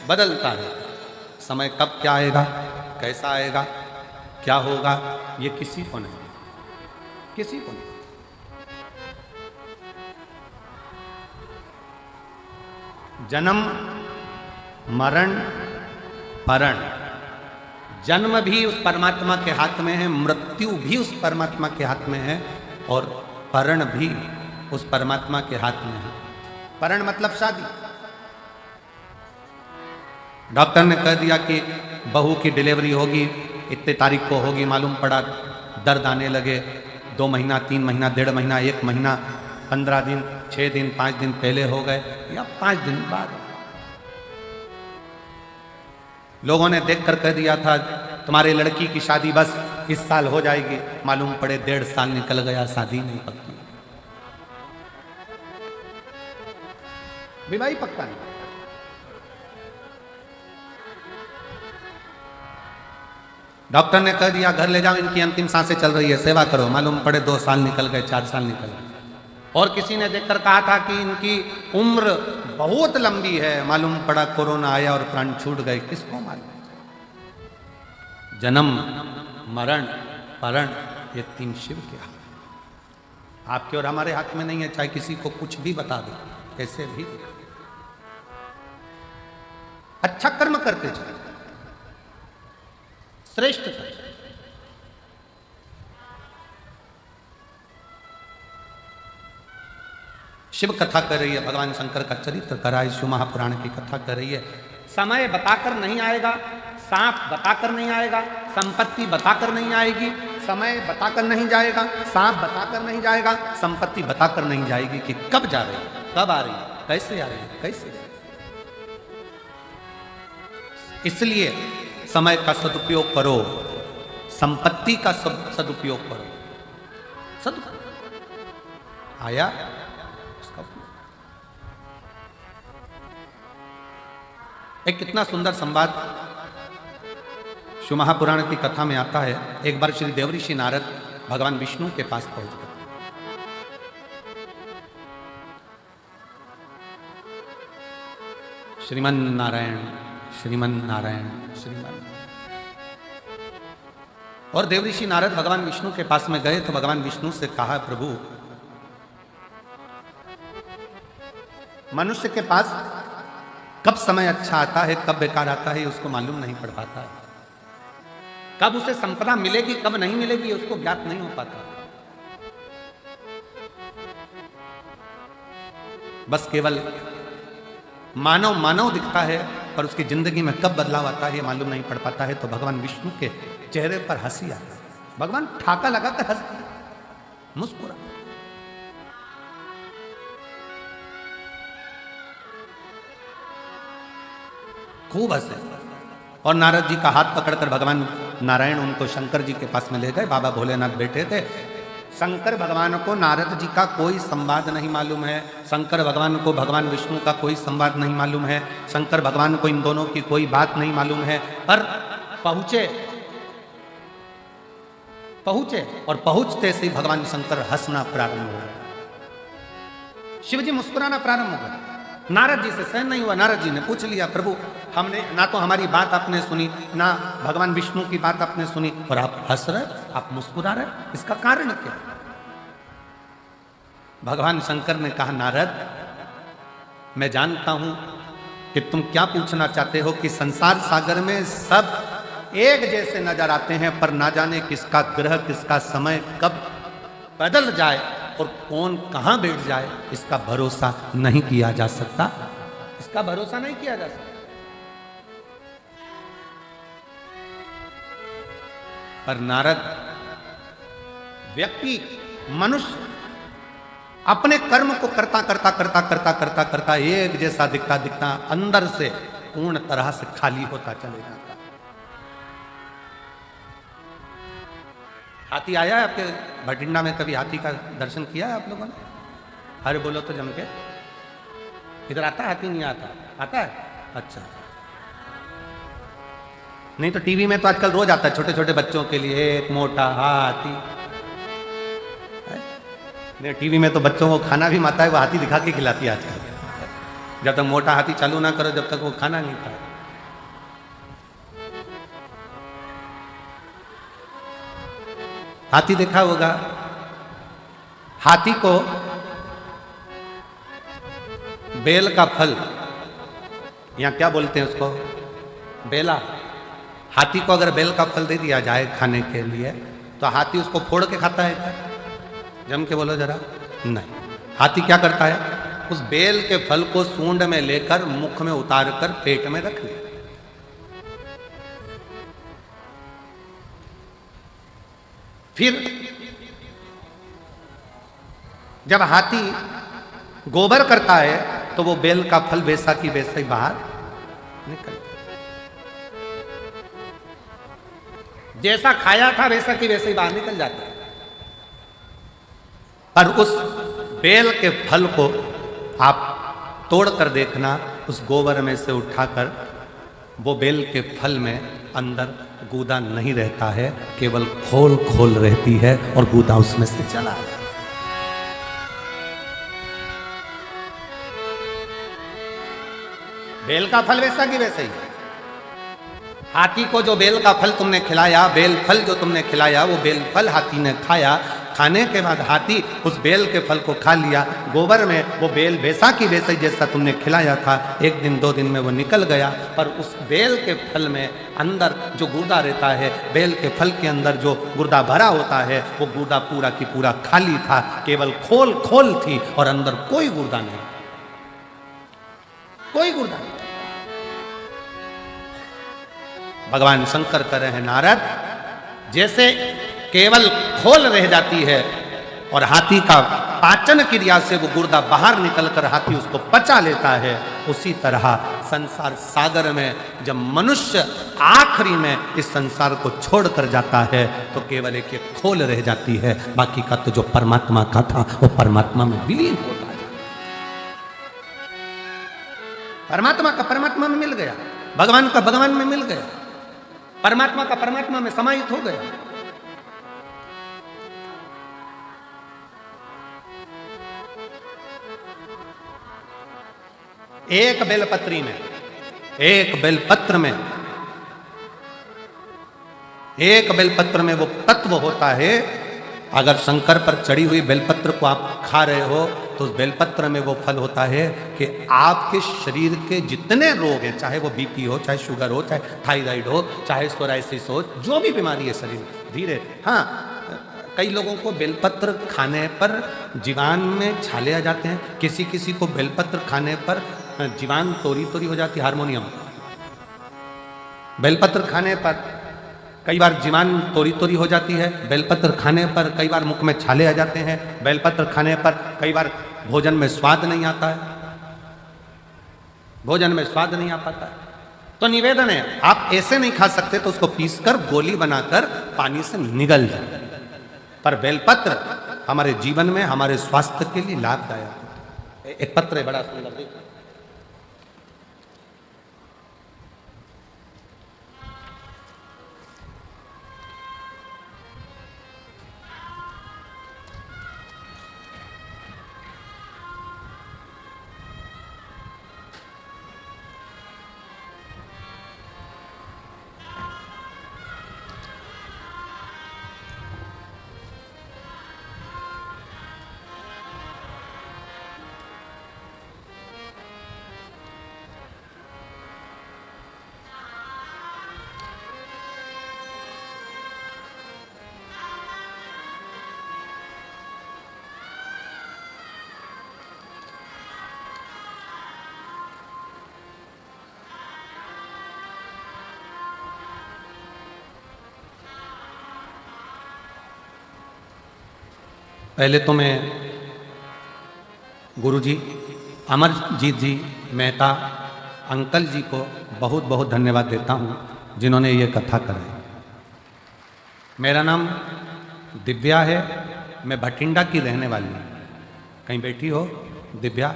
बदलता है, समय कब क्या आएगा, कैसा आएगा, क्या होगा, ये किसी को नहीं, किसी को नहीं। जन्म मरण परण, जन्म भी उस परमात्मा के हाथ में है, मृत्यु भी उस परमात्मा के हाथ में है, और परण भी उस परमात्मा के हाथ में है। परण मतलब शादी। डॉक्टर ने कह दिया कि बहू की डिलीवरी होगी, इतने तारीख को होगी, मालूम पड़ा दर्द आने लगे, 2 महीना 3 महीना 1.5 महीना 1 महीना 15 दिन 6 दिन 5 दिन पहले हो गए, या 5 दिन बाद। लोगों ने देखकर कह दिया था तुम्हारे लड़की की शादी बस इस साल हो जाएगी, मालूम पड़े 1.5 साल निकल गया, शादी नहीं पक्की, विवाह पक्का नहीं। डॉक्टर ने कह दिया घर ले जाओ, इनकी अंतिम सांसें चल रही है, सेवा करो, मालूम पड़े 2 साल निकल गए, 4 साल निकल गए। और किसी ने देखकर कहा था कि इनकी उम्र बहुत लंबी है, मालूम पड़ा कोरोना आया और प्राण छूट गए, किसको मालूम। जन्म मरण परण, ये 3 शिव के हाथ, आपके और हमारे हाथ में नहीं है, चाहे किसी को कुछ भी बता दो, कैसे भी। अच्छा कर्म करते चले, श्रेष्ठ कर्म। शिव कथा कर रही है, भगवान शंकर का चरित्र कर रहा है, शिव महापुराण की कथा कर रही है। समय बताकर नहीं आएगा, सांप बताकर नहीं आएगा, संपत्ति बताकर नहीं आएगी, समय बताकर नहीं जाएगा, सांप बताकर नहीं जाएगा, संपत्ति बताकर नहीं जाएगी कि कब जा रही है, कब आ रही है, कैसे आ रही है, कैसे। इसलिए समय का सदुपयोग करो, संपत्ति का सदुपयोग करो। सदुपयोग आया उसका उपयोग। एक कितना सुंदर संवाद शिव महापुराण की कथा में आता है। एक बार श्री देवऋषि नारद भगवान विष्णु के पास पहुंच गए। श्रीमन नारायण श्रीमन नारायण श्रीमन। और देवऋषि नारद भगवान विष्णु के पास में गए तो भगवान विष्णु से कहा, प्रभु मनुष्य के पास कब समय अच्छा आता है, कब बेकार आता है, उसको मालूम नहीं पड़ पाता है। कब उसे संपदा मिलेगी, कब नहीं मिलेगी, उसको ज्ञात नहीं हो पाता। बस केवल मानव मानव दिखता है, पर उसकी जिंदगी में कब बदलाव आता है ये मालूम नहीं पड़ पाता है। तो भगवान विष्णु के चेहरे पर हंसी आता है, भगवान ठाका लगाकर हंसते, मुस्कुरा। खूब हंसे। और नारद जी का हाथ पकड़कर भगवान नारायण उनको शंकर जी के पास में ले गए। बाबा भोलेनाथ बैठे थे। शंकर भगवान को नारद जी का कोई संवाद नहीं मालूम है, शंकर भगवान को भगवान विष्णु का कोई संवाद नहीं मालूम है, शंकर भगवान को इन दोनों की कोई बात नहीं मालूम है। पर पहुंचे और पहुंचते से भगवान शंकर हंसना प्रारंभ हो गया, शिवजी मुस्कुराना प्रारंभ हो गया। नारद जी से सहन नहीं हुआ। नारद जी ने पूछ लिया, प्रभु हमने ना तो हमारी बात आपने सुनी, ना भगवान विष्णु की बात आपने सुनी, और आप हंस रहे, आप मुस्कुरा रहे, इसका कारण क्या? भगवान शंकर ने कहा, नारद मैं जानता हूं कि तुम क्या पूछना चाहते हो, कि संसार सागर में सब एक जैसे नजर आते हैं, पर ना जाने किसका ग्रह, किसका समय कब बदल जाए और कौन कहां बैठ जाए, इसका भरोसा नहीं किया जा सकता। इसका भरोसा नहीं किया जा सकता। पर नारद व्यक्ति, मनुष्य अपने कर्म को करता करता करता करता करता करता एक जैसा दिखता दिखता अंदर से पूर्ण तरह से खाली होता चले जाता। हाथी आया है आपके भटिंडा में? कभी हाथी का दर्शन किया है आप लोगों ने? अरे बोलो तो जम के। इधर आता है हाथी? नहीं आता? आता है? अच्छा। नहीं तो टीवी में तो आजकल रोज आता है छोटे छोटे बच्चों के लिए, एक मोटा हाथी। टीवी में तो बच्चों को खाना भी माता है वो हाथी दिखा के खिलाती है आजकल। जब तक मोटा हाथी चालू ना करो, जब तक वो खाना नहीं खाए। हाथी देखा होगा। हाथी को बेल का फल, यहां क्या बोलते हैं उसको, बेला। हाथी को अगर बेल का फल दे दिया जाए खाने के लिए तो हाथी उसको फोड़ के खाता है क्या? जम के बोलो जरा। नहीं, हाथी क्या करता है, उस बेल के फल को सूंड में लेकर मुख में उतार कर पेट में रख ले। फिर जब हाथी गोबर करता है तो वो बेल का फल वैसा की वैसा ही बाहर निकल, जैसा खाया था वैसा की वैसे ही बाहर निकल जाता है। पर उस बेल के फल को आप तोड़ कर देखना, उस गोबर में से उठाकर, वो बेल के फल में अंदर गूदा नहीं रहता है, केवल खोल खोल रहती है और गूदा उसमें से चला है। बेल का फल वैसा की वैसा ही। हाथी को जो बेल का फल तुमने खिलाया, बेल फल जो तुमने खिलाया, वो बेल फल हाथी ने खाया। खाने के बाद हाथी उस बेल के फल को खा लिया, गोबर में वो बेल वैसा की वैसा जैसा तुमने खिलाया था, एक दिन दो दिन में वो निकल गया। पर उस बेल के फल में अंदर जो गुर्दा रहता है, बेल के फल के अंदर जो गुर्दा भरा होता है, वो गुर्दा पूरा की पूरा खाली था, केवल खोल खोल थी और अंदर कोई गुर्दा नहीं, कोई गुर्दा नहीं। भगवान शंकर कह रहे हैं, नारद, जैसे केवल खोल रह जाती है और हाथी का पाचन क्रिया से वो गुर्दा बाहर निकलकर हाथी उसको पचा लेता है, उसी तरह संसार सागर में जब मनुष्य आखिरी में इस संसार को छोड़कर जाता है तो केवल एक खोल रह जाती है, बाकी का तो जो परमात्मा का था वो परमात्मा में विलीन होता है। परमात्मा का परमात्मा में मिल गया, भगवान का भगवान में मिल गया, परमात्मा का परमात्मा में समाहित हो गया। एक बेलपत्री में, एक बेलपत्र में, एक बेलपत्र में वो तत्व होता है। अगर शंकर पर चढ़ी हुई बेलपत्र को आप खा रहे हो तो उस बेलपत्र में वो फल होता है कि आपके शरीर के जितने रोग हैं, चाहे वो बीपी हो, चाहे शुगर हो, चाहे थायराइड हो, चाहे सोराइसिस हो, जो भी बीमारी है शरीर धीरे, हाँ, कई लोगों को बेलपत्र खाने पर जीवान में छाले आ जाते हैं, किसी किसी को बेलपत्र खाने पर जीवान तोरी तोरी हो जाती है, हारमोनियम। बेलपत्र खाने पर कई बार जीवान तोरी तोरी हो जाती है, बेलपत्र खाने पर कई बार मुख में छाले आ जाते हैं, बेलपत्र खाने पर कई बार भोजन में स्वाद नहीं आता है, भोजन में स्वाद नहीं आ पाता है। तो निवेदन है, आप ऐसे नहीं खा सकते तो उसको पीसकर गोली बनाकर पानी से निगल जाए। पर बेलपत्र हमारे जीवन में, हमारे स्वास्थ्य के लिए लाभदायक है। एक पत्र है बड़ा सुंदर, देखो, पहले तो मैं गुरुजी अमरजीत जी मेहता अंकल जी को बहुत बहुत धन्यवाद देता हूँ जिन्होंने ये कथा कराई। मेरा नाम दिव्या है, मैं भटिंडा की रहने वाली हूँ। कहीं बैठी हो दिव्या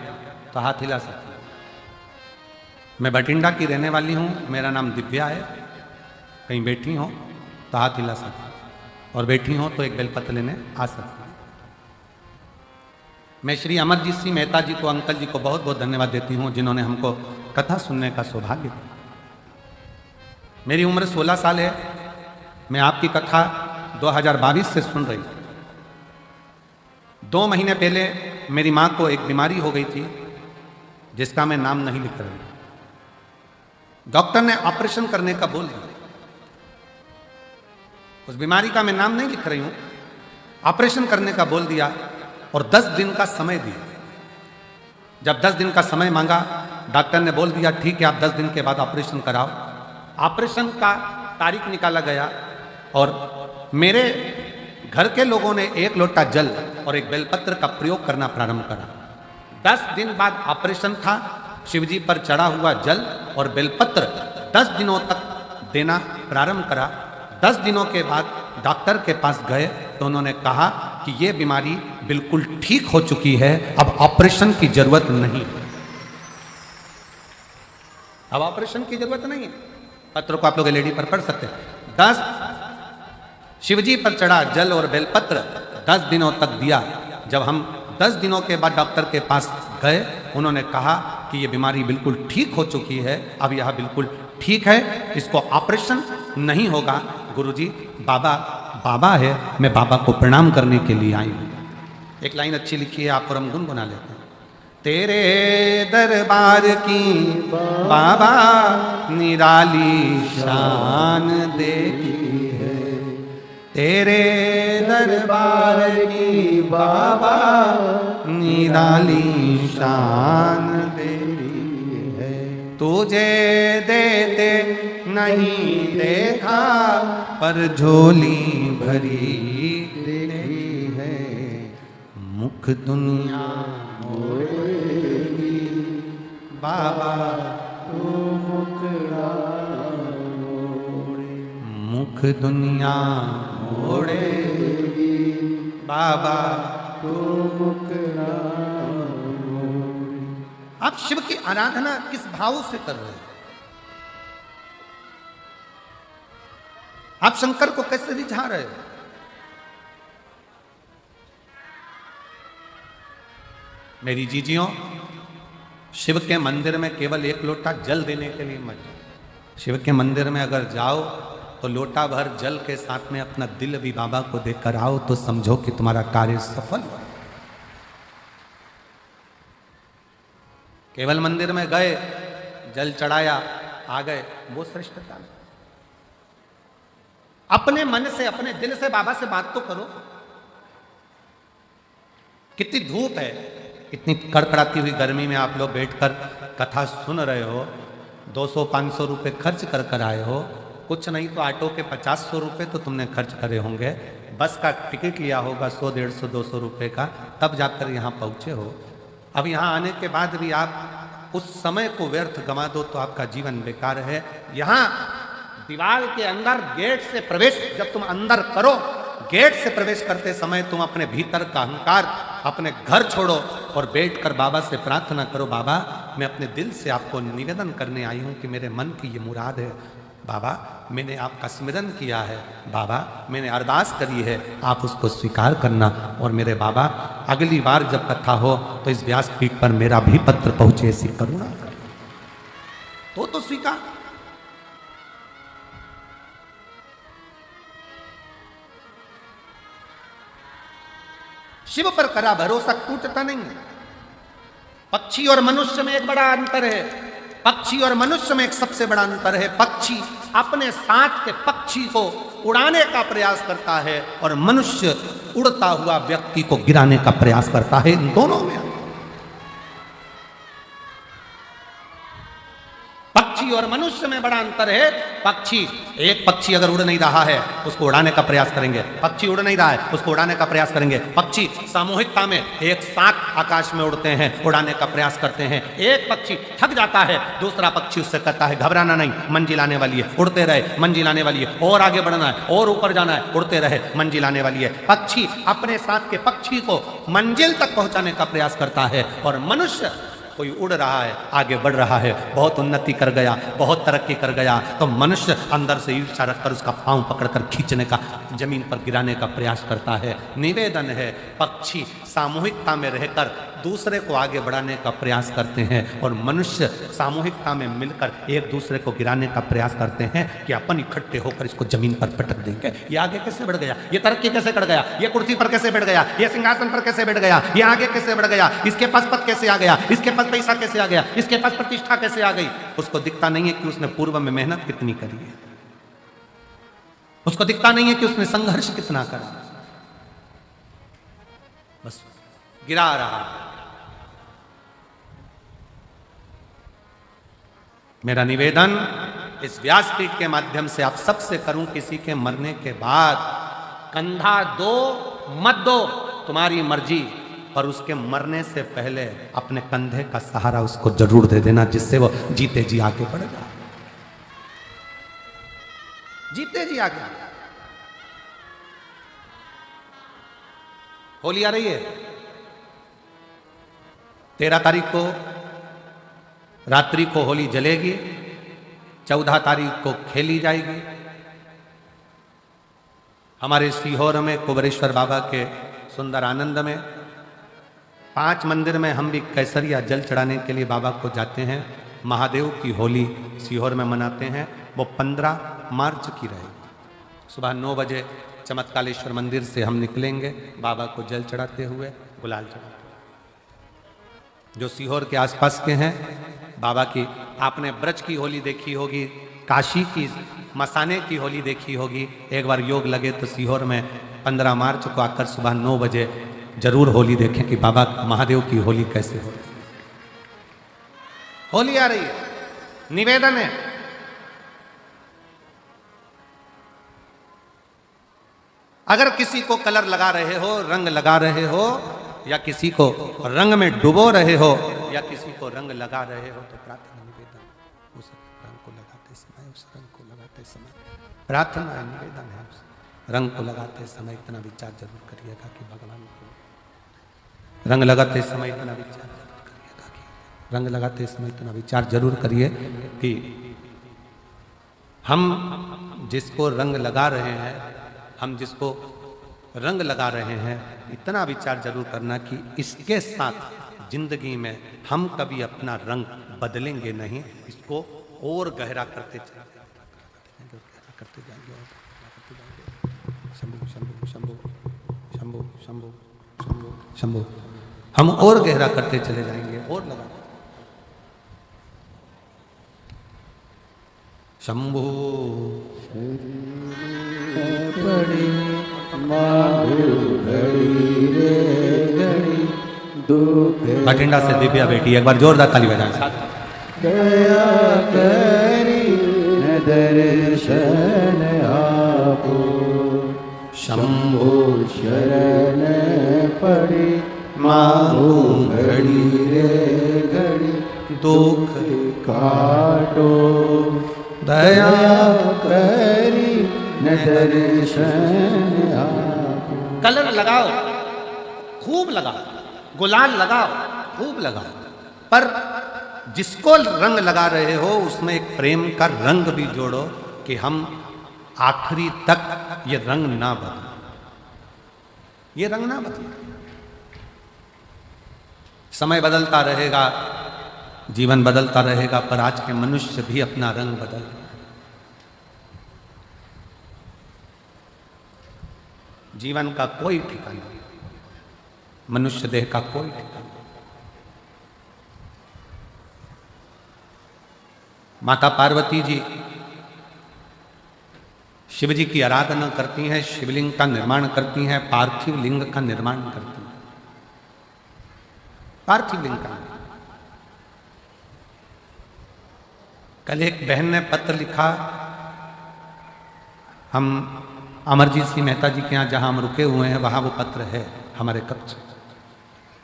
तो हाथ हिला सकती हो। मैं भटिंडा की रहने वाली हूँ, मेरा नाम दिव्या है। कहीं बैठी हो तो हाथ हिला सकती हो और बैठी हो तो एक बेलपत्र लेने आ सकती हो। मैं श्री अमरजीत सिंह मेहता जी को, अंकल जी को बहुत बहुत धन्यवाद देती हूँ जिन्होंने हमको कथा सुनने का सौभाग्य दिया। मेरी उम्र 16 साल है। मैं आपकी कथा 2022 से सुन रही हूँ। 2 महीने पहले मेरी माँ को एक बीमारी हो गई थी जिसका मैं नाम नहीं लिख रही। डॉक्टर ने ऑपरेशन करने का बोल दिया। उस बीमारी का मैं नाम नहीं लिख रही हूँ। ऑपरेशन करने का बोल दिया और 10 दिन का समय दिया। जब 10 दिन का समय मांगा, डॉक्टर ने बोल दिया ठीक है आप 10 दिन के बाद ऑपरेशन कराओ। ऑपरेशन का तारीख निकाला गया और मेरे घर के लोगों ने 1 लोटा जल और एक बेलपत्र का प्रयोग करना प्रारंभ करा। 10 दिन बाद ऑपरेशन था। शिवजी पर चढ़ा हुआ जल और बेलपत्र 10 दिनों तक देना प्रारंभ करा। 10 दिनों के बाद डॉक्टर के पास गए तो उन्होंने कहा कि ये बीमारी बिल्कुल ठीक हो चुकी है, अब ऑपरेशन की जरूरत नहीं। अब ऑपरेशन की जरूरत नहीं है। पत्र को आप लोग एलईडी पर पढ़ सकते हैं। 10 शिवजी पर चढ़ा जल और बेलपत्र 10 दिनों तक दिया। जब हम 10 दिनों के बाद डॉक्टर के पास गए, उन्होंने कहा कि ये बीमारी बिल्कुल ठीक हो चुकी है, अब यह बिल्कुल ठीक है, इसको ऑपरेशन नहीं होगा। गुरुजी बाबा है, मैं बाबा को प्रणाम करने के लिए आई हूँ। एक लाइन अच्छी लिखी है, आप और हम गुनगुना लेते हैं। तेरे दरबार की बाबा निराली शान देखी है, तेरे दरबार की बाबा निराली शान देखी है। तुझे देते नहीं देखा पर झोली भरी देखी है। मुख दुनिया मोड़ेगी बाबा तू मुखड़ा मोड़े। मुख दुनिया मोड़ेगी बाबा तू मुखड़ा मोड़े। आप शिव की आराधना किस भाव से कर रहे हैं? आप शंकर को कैसे रिझा रहे हो? मेरी जीजियों, शिव के मंदिर में केवल 1 लोटा जल देने के लिए मत जाओ। शिव के मंदिर में अगर जाओ तो लोटा भर जल के साथ में अपना दिल भी बाबा को देकर आओ तो समझो कि तुम्हारा कार्य सफल हुआ। केवल मंदिर में गए, जल चढ़ाया, आ गए, वो श्रेष्ठता नहीं। अपने मन से, अपने दिल से बाबा से बात तो करो। कितनी धूप है, इतनी कड़कड़ाती हुई गर्मी में आप लोग बैठकर कथा सुन रहे हो। 200-500 रुपए खर्च कर कर आए हो। कुछ नहीं तो ऑटो के 50-100 रुपए तो तुमने खर्च करे होंगे। बस का टिकट लिया होगा 100, 150, 200 रुपए का, तब जाकर यहाँ पहुँचे हो। अब यहाँ आने के बाद भी आप उस समय को व्यर्थ गंवा दो तो आपका जीवन बेकार है। यहाँ दीवार के अंदर गेट से प्रवेश जब तुम अंदर करो, गेट से प्रवेश करते समय तुम अपने भीतर का अहंकार, अपने घर छोड़ो और बैठकर बाबा से प्रार्थना करो, बाबा मैं अपने दिल से आपको निवेदन करने आई हूँ कि मेरे मन की ये मुराद है। बाबा मैंने आपका स्मरण किया है, बाबा मैंने अरदास करी है, आप उसको स्वीकार करना। और मेरे बाबा अगली बार जब कथा हो तो इस व्यासपीठ पर मेरा भी पत्र पहुंचे, ऐसी करुणा तो स्वीकार। शिव पर करा भरोसा टूटता नहीं है। पक्षी और मनुष्य में एक बड़ा अंतर है। पक्षी और मनुष्य में एक सबसे बड़ा अंतर है। पक्षी अपने साथ के पक्षी को उड़ाने का प्रयास करता है और मनुष्य उड़ता हुआ व्यक्ति को गिराने का प्रयास करता है। इन दोनों में पक्षी और मनुष्य में बड़ा अंतर है। पक्षी, एक पक्षी अगर उड़ नहीं रहा है उसको उड़ाने का प्रयास करेंगे, पक्षी उड़ नहीं रहा है उसको उड़ाने का प्रयास करेंगे। पक्षी सामूहिकता में एक साथ आकाश में उड़ते हैं, उड़ाने का प्रयास करते हैं। एक पक्षी थक जाता है, दूसरा पक्षी उससे कहता है घबराना नहीं, मंजिल आने वाली है, उड़ते रहे, मंजिल आने वाली है, और आगे बढ़ना है, और ऊपर जाना है, उड़ते रहे, मंजिल आने वाली है। पक्षी अपने साथ के पक्षी को मंजिल तक पहुंचाने का प्रयास करता है, और मनुष्य कोई उड़ रहा है, आगे बढ़ रहा है, बहुत उन्नति कर गया, बहुत तरक्की कर गया, तो मनुष्य अंदर से ईर्ष्या रखकर उसका पांव पकड़कर खींचने का, जमीन पर गिराने का प्रयास करता है। निवेदन है, पक्षी सामूहिकता में रहकर दूसरे को आगे बढ़ाने का प्रयास करते हैं, और मनुष्य सामूहिकता में मिलकर एक दूसरे को गिराने का प्रयास करते हैं कि अपन इकट्ठे होकर इसको जमीन पर पटक देंगे। ये आगे कैसे बढ़ गया, ये तरक्की कैसे कर गया, ये कुर्सी पर कैसे बैठ गया, ये सिंहासन पर कैसे बैठ गया, ये आगे कैसे बढ़ गया, इसके पास पद कैसे आ गया, इसके पास पैसा कैसे आ गया, इसके पास प्रतिष्ठा कैसे आ गई। उसको दिखता नहीं है कि उसने पूर्व में मेहनत कितनी करी है, उसको दिखता नहीं है कि उसने संघर्ष कितना करा, बस गिरा रहा है। मेरा निवेदन इस व्यासपीठ के माध्यम से आप सबसे करूं, किसी के मरने के बाद कंधा दो मत दो, तुम्हारी मर्जी, पर उसके मरने से पहले अपने कंधे का सहारा उसको जरूर दे देना, जिससे वो जीते जी आगे बढ़ जाए, जीते जी आगे। होली आ रही है, 13 तारीख को रात्रि को होली जलेगी, 14 तारीख को खेली जाएगी। हमारे सीहोर में कुबरेश्वर बाबा के सुंदर आनंद में 5 मंदिर में हम भी कैसरिया जल चढ़ाने के लिए बाबा को जाते हैं। महादेव की होली सीहोर में मनाते हैं, वो 15 मार्च की रहेगी। सुबह 9 बजे चमत्कालेश्वर मंदिर से हम निकलेंगे, बाबा को जल चढ़ाते हुए, गुलाल चढ़ाते। जो सीहोर के आसपास के हैं, बाबा की आपने ब्रज की होली देखी होगी, काशी की मसाने की होली देखी होगी। एक बार योग लगे तो सीहोर में 15 मार्च को आकर सुबह 9 बजे जरूर होली देखें कि बाबा महादेव की होली कैसे हो। होली आ रही है, निवेदन है, अगर किसी को कलर लगा रहे हो, रंग लगा रहे हो, या किसी को रंग में डुबो रहे हो, या किसी को रंग लगा रहे हो, तो प्रार्थना निवेदन, उस रंग को लगाते समय, उस रंग को लगाते समय प्रार्थना है, निवेदन है, उस रंग को लगाते समय इतना विचार जरूर करिएगा कि भगवान को रंग लगाते समय इतना विचार जरूर करिएगा कि रंग लगाते समय इतना विचार जरूर करिए कि हम जिसको रंग लगा रहे हैं, हम जिसको रंग लगा रहे हैं, इतना विचार जरूर करना कि इसके साथ जिंदगी में हम कभी अपना रंग बदलेंगे नहीं, इसको और गहरा करते जाएंगे, करते जाएंगे। शंभु शंभु शंभु शंभु शंभु शंभु शंभु, हम और गहरा करते चले जाएंगे, और लगा शंभु पड़ी मांगू घड़ी रे घड़ी दुख बठिंडा से दिव्या बेटी, एक बार जोरदार ताली बजाएं साथ। दया करी न दर्शन आपो, शंभो शरण पड़ी मांगू घड़ी रे घड़ी दुख काटो, दया करी न दर्शन आपो। कलर लगाओ, खूब लगाओ, गुलाल लगाओ, खूब लगाओ, पर जिसको रंग लगा रहे हो उसमें एक प्रेम का रंग भी जोड़ो कि हम आखिरी तक ये रंग ना बदले, ये रंग ना बदले। समय बदलता रहेगा, जीवन बदलता रहेगा, पर आज के मनुष्य भी अपना रंग बदल रहे हैं। जीवन का कोई ठिकाना नहीं, मनुष्य देह का कोई ठिकाना नहीं। माता पार्वती जी शिव जी की आराधना करती हैं, शिवलिंग का निर्माण करती हैं, पार्थिव लिंग का निर्माण करती हैं, पार्थिव लिंग का। कल एक बहन ने पत्र लिखा, हम अमरजीत सिंह मेहता जी के यहाँ जहाँ हम रुके हुए हैं वहाँ वो पत्र है हमारे कक्ष।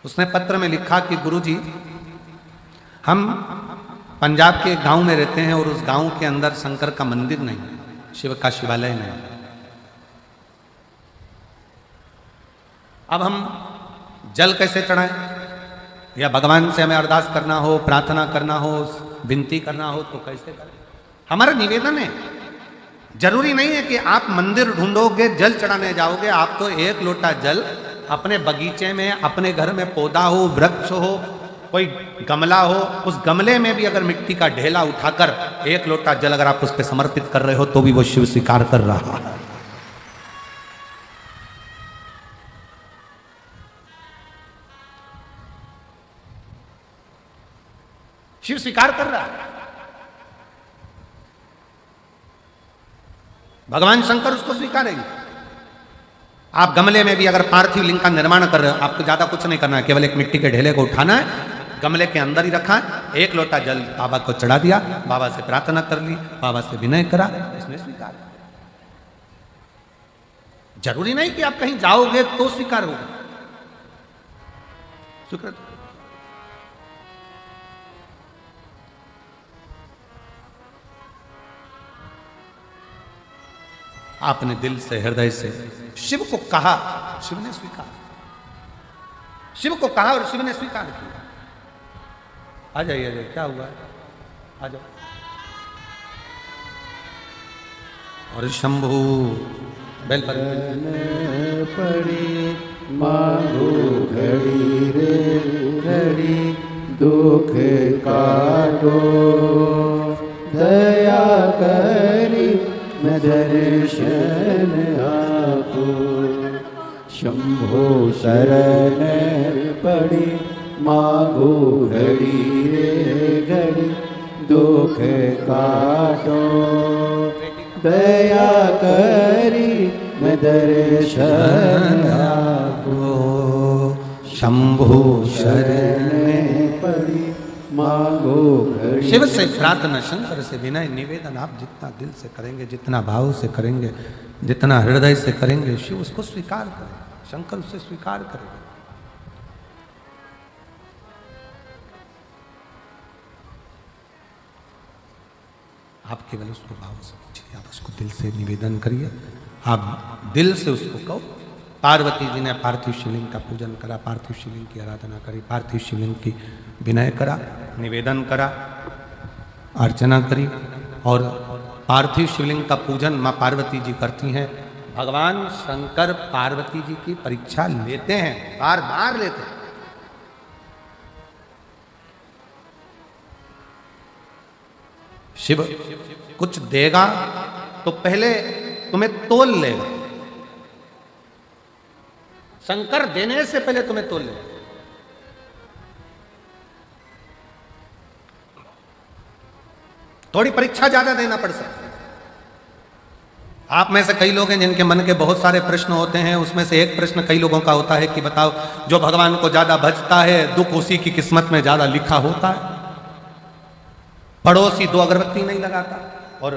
उसने पत्र में लिखा कि गुरुजी, हम पंजाब के एक गांव में रहते हैं और उस गांव के अंदर शंकर का मंदिर नहीं, शिव का शिवालय नहीं। अब हम जल कैसे चढ़ाएं, या भगवान से हमें अरदास करना हो, प्रार्थना करना हो, विनती करना हो तो कैसे करें? हमारा निवेदन है, जरूरी नहीं है कि आप मंदिर ढूंढोगे, जल चढ़ाने जाओगे। आप तो एक लोटा जल अपने बगीचे में, अपने घर में पौधा हो, वृक्ष हो, कोई गमला हो, उस गमले में भी अगर मिट्टी का ढेला उठाकर एक लोटा जल अगर आप उस पर समर्पित कर रहे हो तो भी वो शिव स्वीकार कर रहा है। शिव स्वीकार कर रहा है। भगवान शंकर उसको स्वीकारेंगे। आप गमले में भी अगर पार्थिव लिंग का निर्माण कर रहे हो, आपको ज्यादा कुछ नहीं करना है, केवल एक मिट्टी के ढेले को उठाना है, गमले के अंदर ही रखा है, एक लोटा जल बाबा को चढ़ा दिया, बाबा से प्रार्थना कर ली, बाबा से विनय करा, इसने स्वीकार। जरूरी नहीं कि आप कहीं जाओगे तो स्वीकार होगा। स्वीकार आपने दिल से, हृदय से शिव को कहा, शिव ने स्वीकार। शिव को कहा और शिव ने स्वीकार किया। आ जाइए, आ जाइए, क्या हुआ है, आ जाओ। और शंभु बेल पर पड़ी मांगो घड़ी रे घड़ी, दुख काटो दया करी न दर्शन आपको। शंभो शरण पड़ी मांगो घड़ी रे घड़ी, दुख काटो दया करी मैं दर्शन आपको। शंभु शरण पड़ी मांगो घड़ी। शिव से प्रार्थना, शंकर से विनय निवेदन आप जितना दिल से करेंगे, जितना भाव से करेंगे, जितना हृदय से करेंगे, शिव उसको स्वीकार करें, शंकर उसे स्वीकार करेंगे। आप केवल उसको भाव से कीजिए, आप उसको दिल से निवेदन करिए, आप दिल से उसको कहो। पार्वती जी ने पार्थिव शिवलिंग का पूजन करा, पार्थिव शिवलिंग की आराधना करी, पार्थिव शिवलिंग की विनय करा, निवेदन करा, अर्चना करी। और पार्थिव शिवलिंग का पूजन माँ पार्वती जी करती हैं। भगवान शंकर पार्वती जी की परीक्षा लेते हैं, बार बार लेते हैं। शिव कुछ देगा तो पहले तुम्हें तोल लेगा, शंकर देने से पहले तुम्हें तोल लेगा। थोड़ी परीक्षा ज्यादा देना पड़ सकता है। आप में से कई लोग हैं जिनके मन के बहुत सारे प्रश्न होते हैं, उसमें से एक प्रश्न कई लोगों का होता है कि बताओ, जो भगवान को ज्यादा भजता है दुख उसी की किस्मत में ज्यादा लिखा होता है। पड़ोसी 2 अगरबत्ती नहीं लगाता, और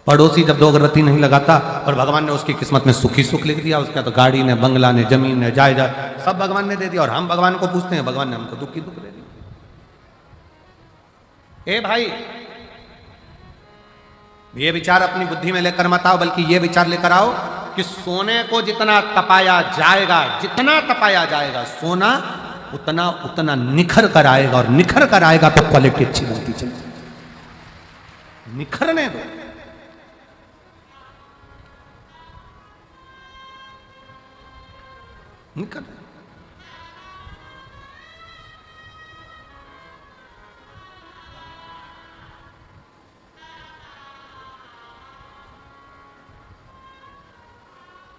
पड़ोसी जब 2 अगरबत्ती नहीं लगाता और भगवान ने उसकी किस्मत में सुखी सुख लिख दिया, उसका तो गाड़ी ने, बंगला ने, जमीन ने, जायदाद सब भगवान ने दे दिया, और हम भगवान को पूछते हैं, भगवान ने हमको दुख की दुख दे दिया। ए भाई, ये विचार अपनी बुद्धि में लेकर मत आओ, बल्कि ये विचार लेकर आओ कि सोने को जितना तपाया जाएगा, जितना तपाया जाएगा, सोना उतना उतना निखर कर आएगा, और निखर कर आएगा तो क्वालिटी अच्छी बनती चलती। निखरने दो। निखर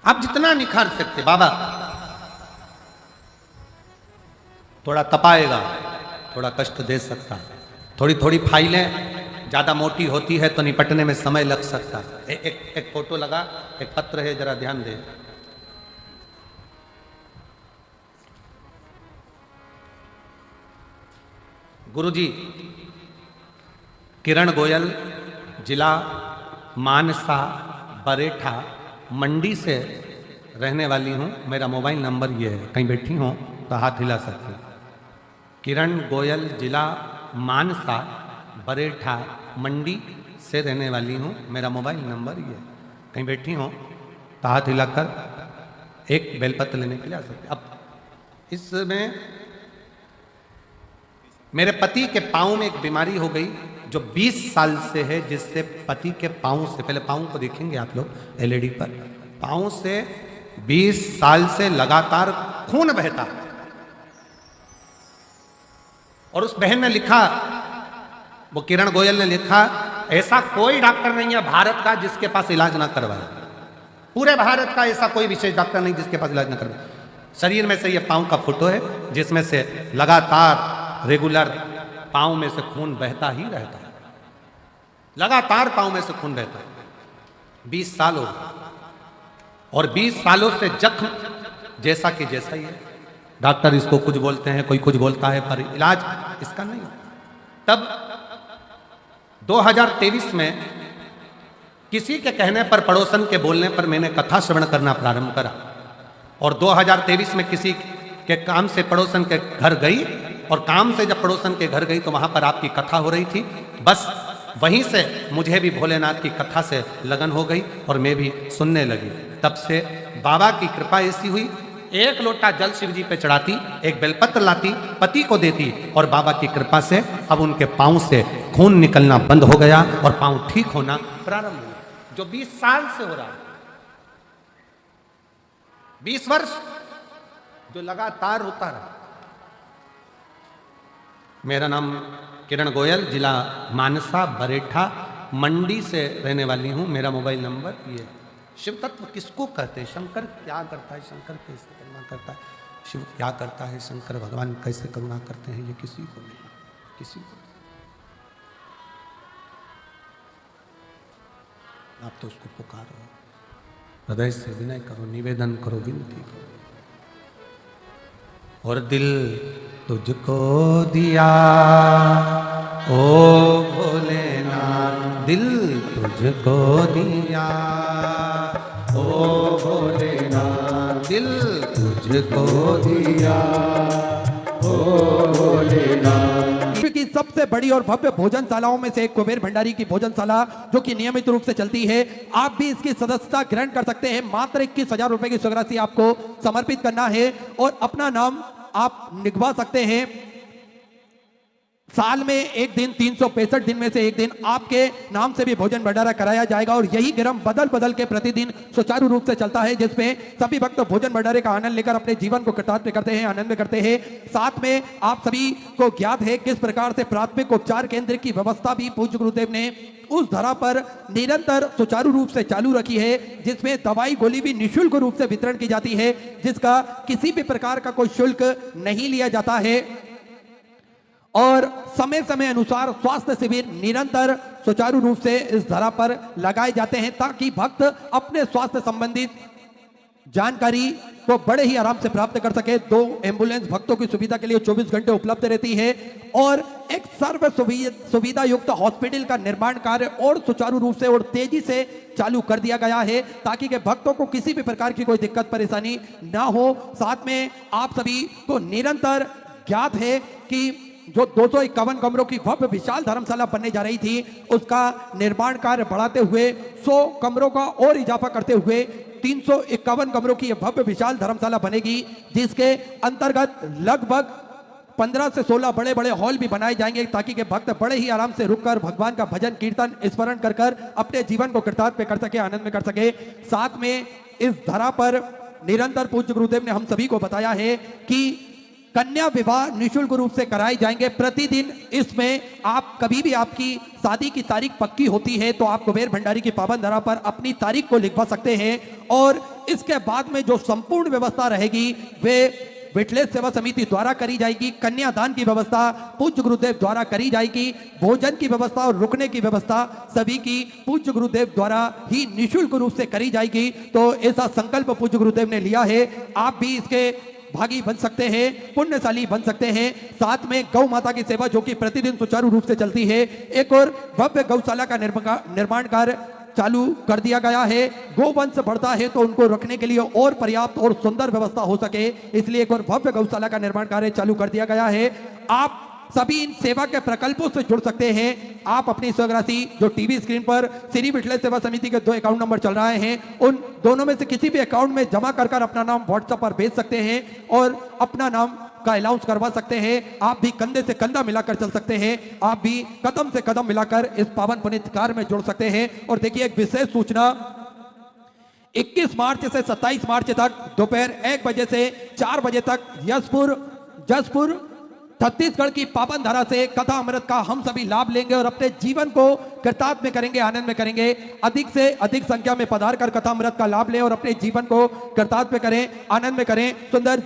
आप जितना निखार सकते, बाबा थोड़ा तपाएगा, थोड़ा कष्ट दे सकता है, थोड़ी थोड़ी फाइलें ज्यादा मोटी होती है तो निपटने में समय लग सकता है। एक फोटो लगा, एक पत्र है, जरा ध्यान दे। गुरुजी किरण गोयल, जिला मानसा, बरेठा, मंडी से रहने वाली हूँ। मेरा मोबाइल नंबर ये है, कहीं बैठी हो तो हाथ हिला सकते हैं। किरण गोयल, जिला मानसा, बरेठा, मंडी से रहने वाली हूँ। मेरा मोबाइल नंबर ये है, कहीं बैठी हो तो हाथ हिलाकर एक बेलपत्र लेने के लिए आ सकते। अब इसमें मेरे पति के पाँव में एक बीमारी हो गई जो 20 साल से है, जिससे पति के पाँव से, पहले पाँव को देखेंगे आप लोग एलईडी पर, पाँव से 20 साल से लगातार खून बहता। और उस बहन ने लिखा, वो किरण गोयल ने लिखा, ऐसा कोई डॉक्टर नहीं है भारत का जिसके पास इलाज ना करवाए। पूरे भारत का ऐसा कोई विशेष डॉक्टर नहीं जिसके पास इलाज ना करवाए। शरीर में से ये पाँव का फोटो है, जिसमें से लगातार रेगुलर पाँव में से खून बहता ही रहता है। लगातार पाँव में से खून बहता है। 20 साल हो गए और 20 सालों से जख्म जैसा कि जैसा ही है। डॉक्टर इसको कुछ बोलते हैं, कोई कुछ बोलता है, पर इलाज इसका नहीं। तब 2023 में किसी के कहने पर, पड़ोसन के बोलने पर मैंने कथा श्रवण करना प्रारंभ करा। और 2023 में किसी के काम से पड़ोसन के घर गई, और काम से जब पड़ोसन के घर गई तो वहां पर आपकी कथा हो रही थी। बस वहीं से मुझे भी भोलेनाथ की कथा से लगन हो गई और मैं भी सुनने लगी। तब से बाबा की कृपा ऐसी हुई, एक लोटा जल शिव जी पे चढ़ाती, एक बेलपत्र लाती, पति को देती, और बाबा की कृपा से अब उनके पांव से खून निकलना बंद हो गया और पांव ठीक होना प्रारंभ हुआ। जो 20 साल से हो रहा है, 20 वर्ष जो लगातार होता रहा। मेरा नाम किरण गोयल, जिला मानसा, बरेठा, मंडी से रहने वाली हूँ। मेरा मोबाइल नंबर ये। शिव तत्व किसको कहते हैं? शंकर क्या करता है, शंकर कैसे करुणा करता है, शिव क्या करता है, शंकर भगवान कैसे करुणा करते हैं, ये किसी को नहीं, किसी को। आप तो उसको पुकारो, हृदय से विनय करो, निवेदन करो, विनती करो। और दिल तुझको दिया ओ भोलेनाथ, दिल तुझको दिया ओ भोलेनाथ, दिल तुझको दिया ओ भोलेनाथ। विश्व की सबसे बड़ी और भव्य भोजनशालाओं में से एक कुबेर भंडारी की भोजनशाला, जो कि नियमित रूप से चलती है। आप भी इसकी सदस्यता ग्रहण कर सकते हैं। मात्र 21,000 रुपए की स्वीकृति आपको समर्पित करना है और अपना नाम आप लिखवा सकते हैं। साल में एक दिन, 365 दिन में से एक दिन आपके नाम से भी भोजन भंडारा कराया जाएगा और यही क्रम बदल बदल के प्रतिदिन सुचारू रूप से चलता है, जिसमें सभी भक्त भोजन भंडारे का आनंद लेकर अपने जीवन को कृतार्थ करते हैं, आनंद करते हैं। साथ में आप सभी को ज्ञात है किस प्रकार से प्राथमिक उपचार केंद्र की व्यवस्था भी पूज्य गुरुदेव ने उस धरा पर निरंतर सुचारू रूप से चालू रखी है, जिसमें दवाई गोली भी निःशुल्क रूप से वितरण की जाती है, जिसका किसी भी प्रकार का कोई शुल्क नहीं लिया जाता है। और समय समय अनुसार स्वास्थ्य शिविर निरंतर सुचारू रूप से इस धरा पर लगाए जाते हैं, ताकि भक्त अपने स्वास्थ्य संबंधित जानकारी को बड़े ही आराम से प्राप्त कर सके। 2 एम्बुलेंस भक्तों की सुविधा के लिए 24 घंटे उपलब्ध रहती है और एक सर्व सुविधा युक्त हॉस्पिटल का निर्माण कार्य और सुचारू रूप से और तेजी से चालू कर दिया गया है, ताकि के भक्तों को किसी भी प्रकार की कोई दिक्कत परेशानी ना हो। साथ में आप सभी को निरंतर ज्ञात है कि जो 251 कमरों की भव्य विशाल धर्मशाला बनने जा रही थी, उसका निर्माण कार्य बढ़ाते हुए 100 कमरों का और इजाफा करते हुए 351 कमरों की यह भव्य विशाल धर्मशाला बनेगी, जिसके अंतर्गत लगभग 15 से 16 बड़े बड़े हॉल भी बनाए जाएंगे, ताकि के भक्त बड़े ही आराम से रुककर भगवान का भजन कीर्तन स्मरण कर कर अपने जीवन को कृतार्थ कर सके, आनंद में कर सके। साथ में इस धरा पर निरंतर पूज्य गुरुदेव ने हम सभी को बताया है कि कन्या विवाह निःशुल्क रूप से कराए जाएंगे प्रतिदिन। इसमें आप कभी भी आपकी शादी की तारीख पक्की होती है तो आप कुबेर भंडारी की पावन धरा पर अपनी तारीख को लिखवा सकते हैं, और इसके बाद में जो संपूर्ण व्यवस्था रहेगी वे विटलेस सेवा समिति द्वारा करी जाएगी। कन्यादान की व्यवस्था पूज्य गुरुदेव द्वारा करी जाएगी। भोजन की व्यवस्था और रुकने की व्यवस्था सभी की पूज्य गुरुदेव द्वारा ही निःशुल्क रूप से करी जाएगी। तो ऐसा संकल्प पूज्य गुरुदेव ने लिया है। आप भी इसके भागी बन सकते हैं, पुण्यशाली बन सकते हैं। साथ में गौ माता की सेवा जो कि प्रतिदिन सुचारू रूप से चलती है। एक और भव्य गौशाला का निर्माण कार्य चालू कर दिया गया है। गोवंश बढ़ता है तो उनको रखने के लिए और पर्याप्त और सुंदर व्यवस्था हो सके, इसलिए एक और भव्य गौशाला का निर्माण कार्य चालू कर दिया गया है। आप सभी इन सेवा के प्रकल्पों से जुड़ सकते हैं। आप अपनी स्वराशि जो टीवी स्क्रीन पर श्री विठल सेवा समिति के 2 अकाउंट नंबर चल रहे हैं, उन दोनों में से किसी भी अकाउंट में जमा कर अपना नाम व्हाट्सएप पर भेज सकते हैं और अपना नाम का अनाउंस करवा सकते हैं। आप भी कंधे से कंधा मिलाकर चल सकते हैं, आप भी कदम से कदम मिलाकर इस पावन पुनीत कार्य में जुड़ सकते हैं। और देखिए एक विशेष सूचना, 21 मार्च से 27 मार्च तक दोपहर 1 बजे से 4 बजे तक जसपुर छत्तीसगढ़ की पावन धारा से कथा अमृत का हम सभी लाभ लेंगे और अपने जीवन को कृतार्थ में करेंगे, आनंद में करेंगे। अधिक से अधिक संख्या में पधार कर कथा अमृत का लाभ लें और अपने जीवन को कृतार्थ में करें, आनंद में करें। सुंदर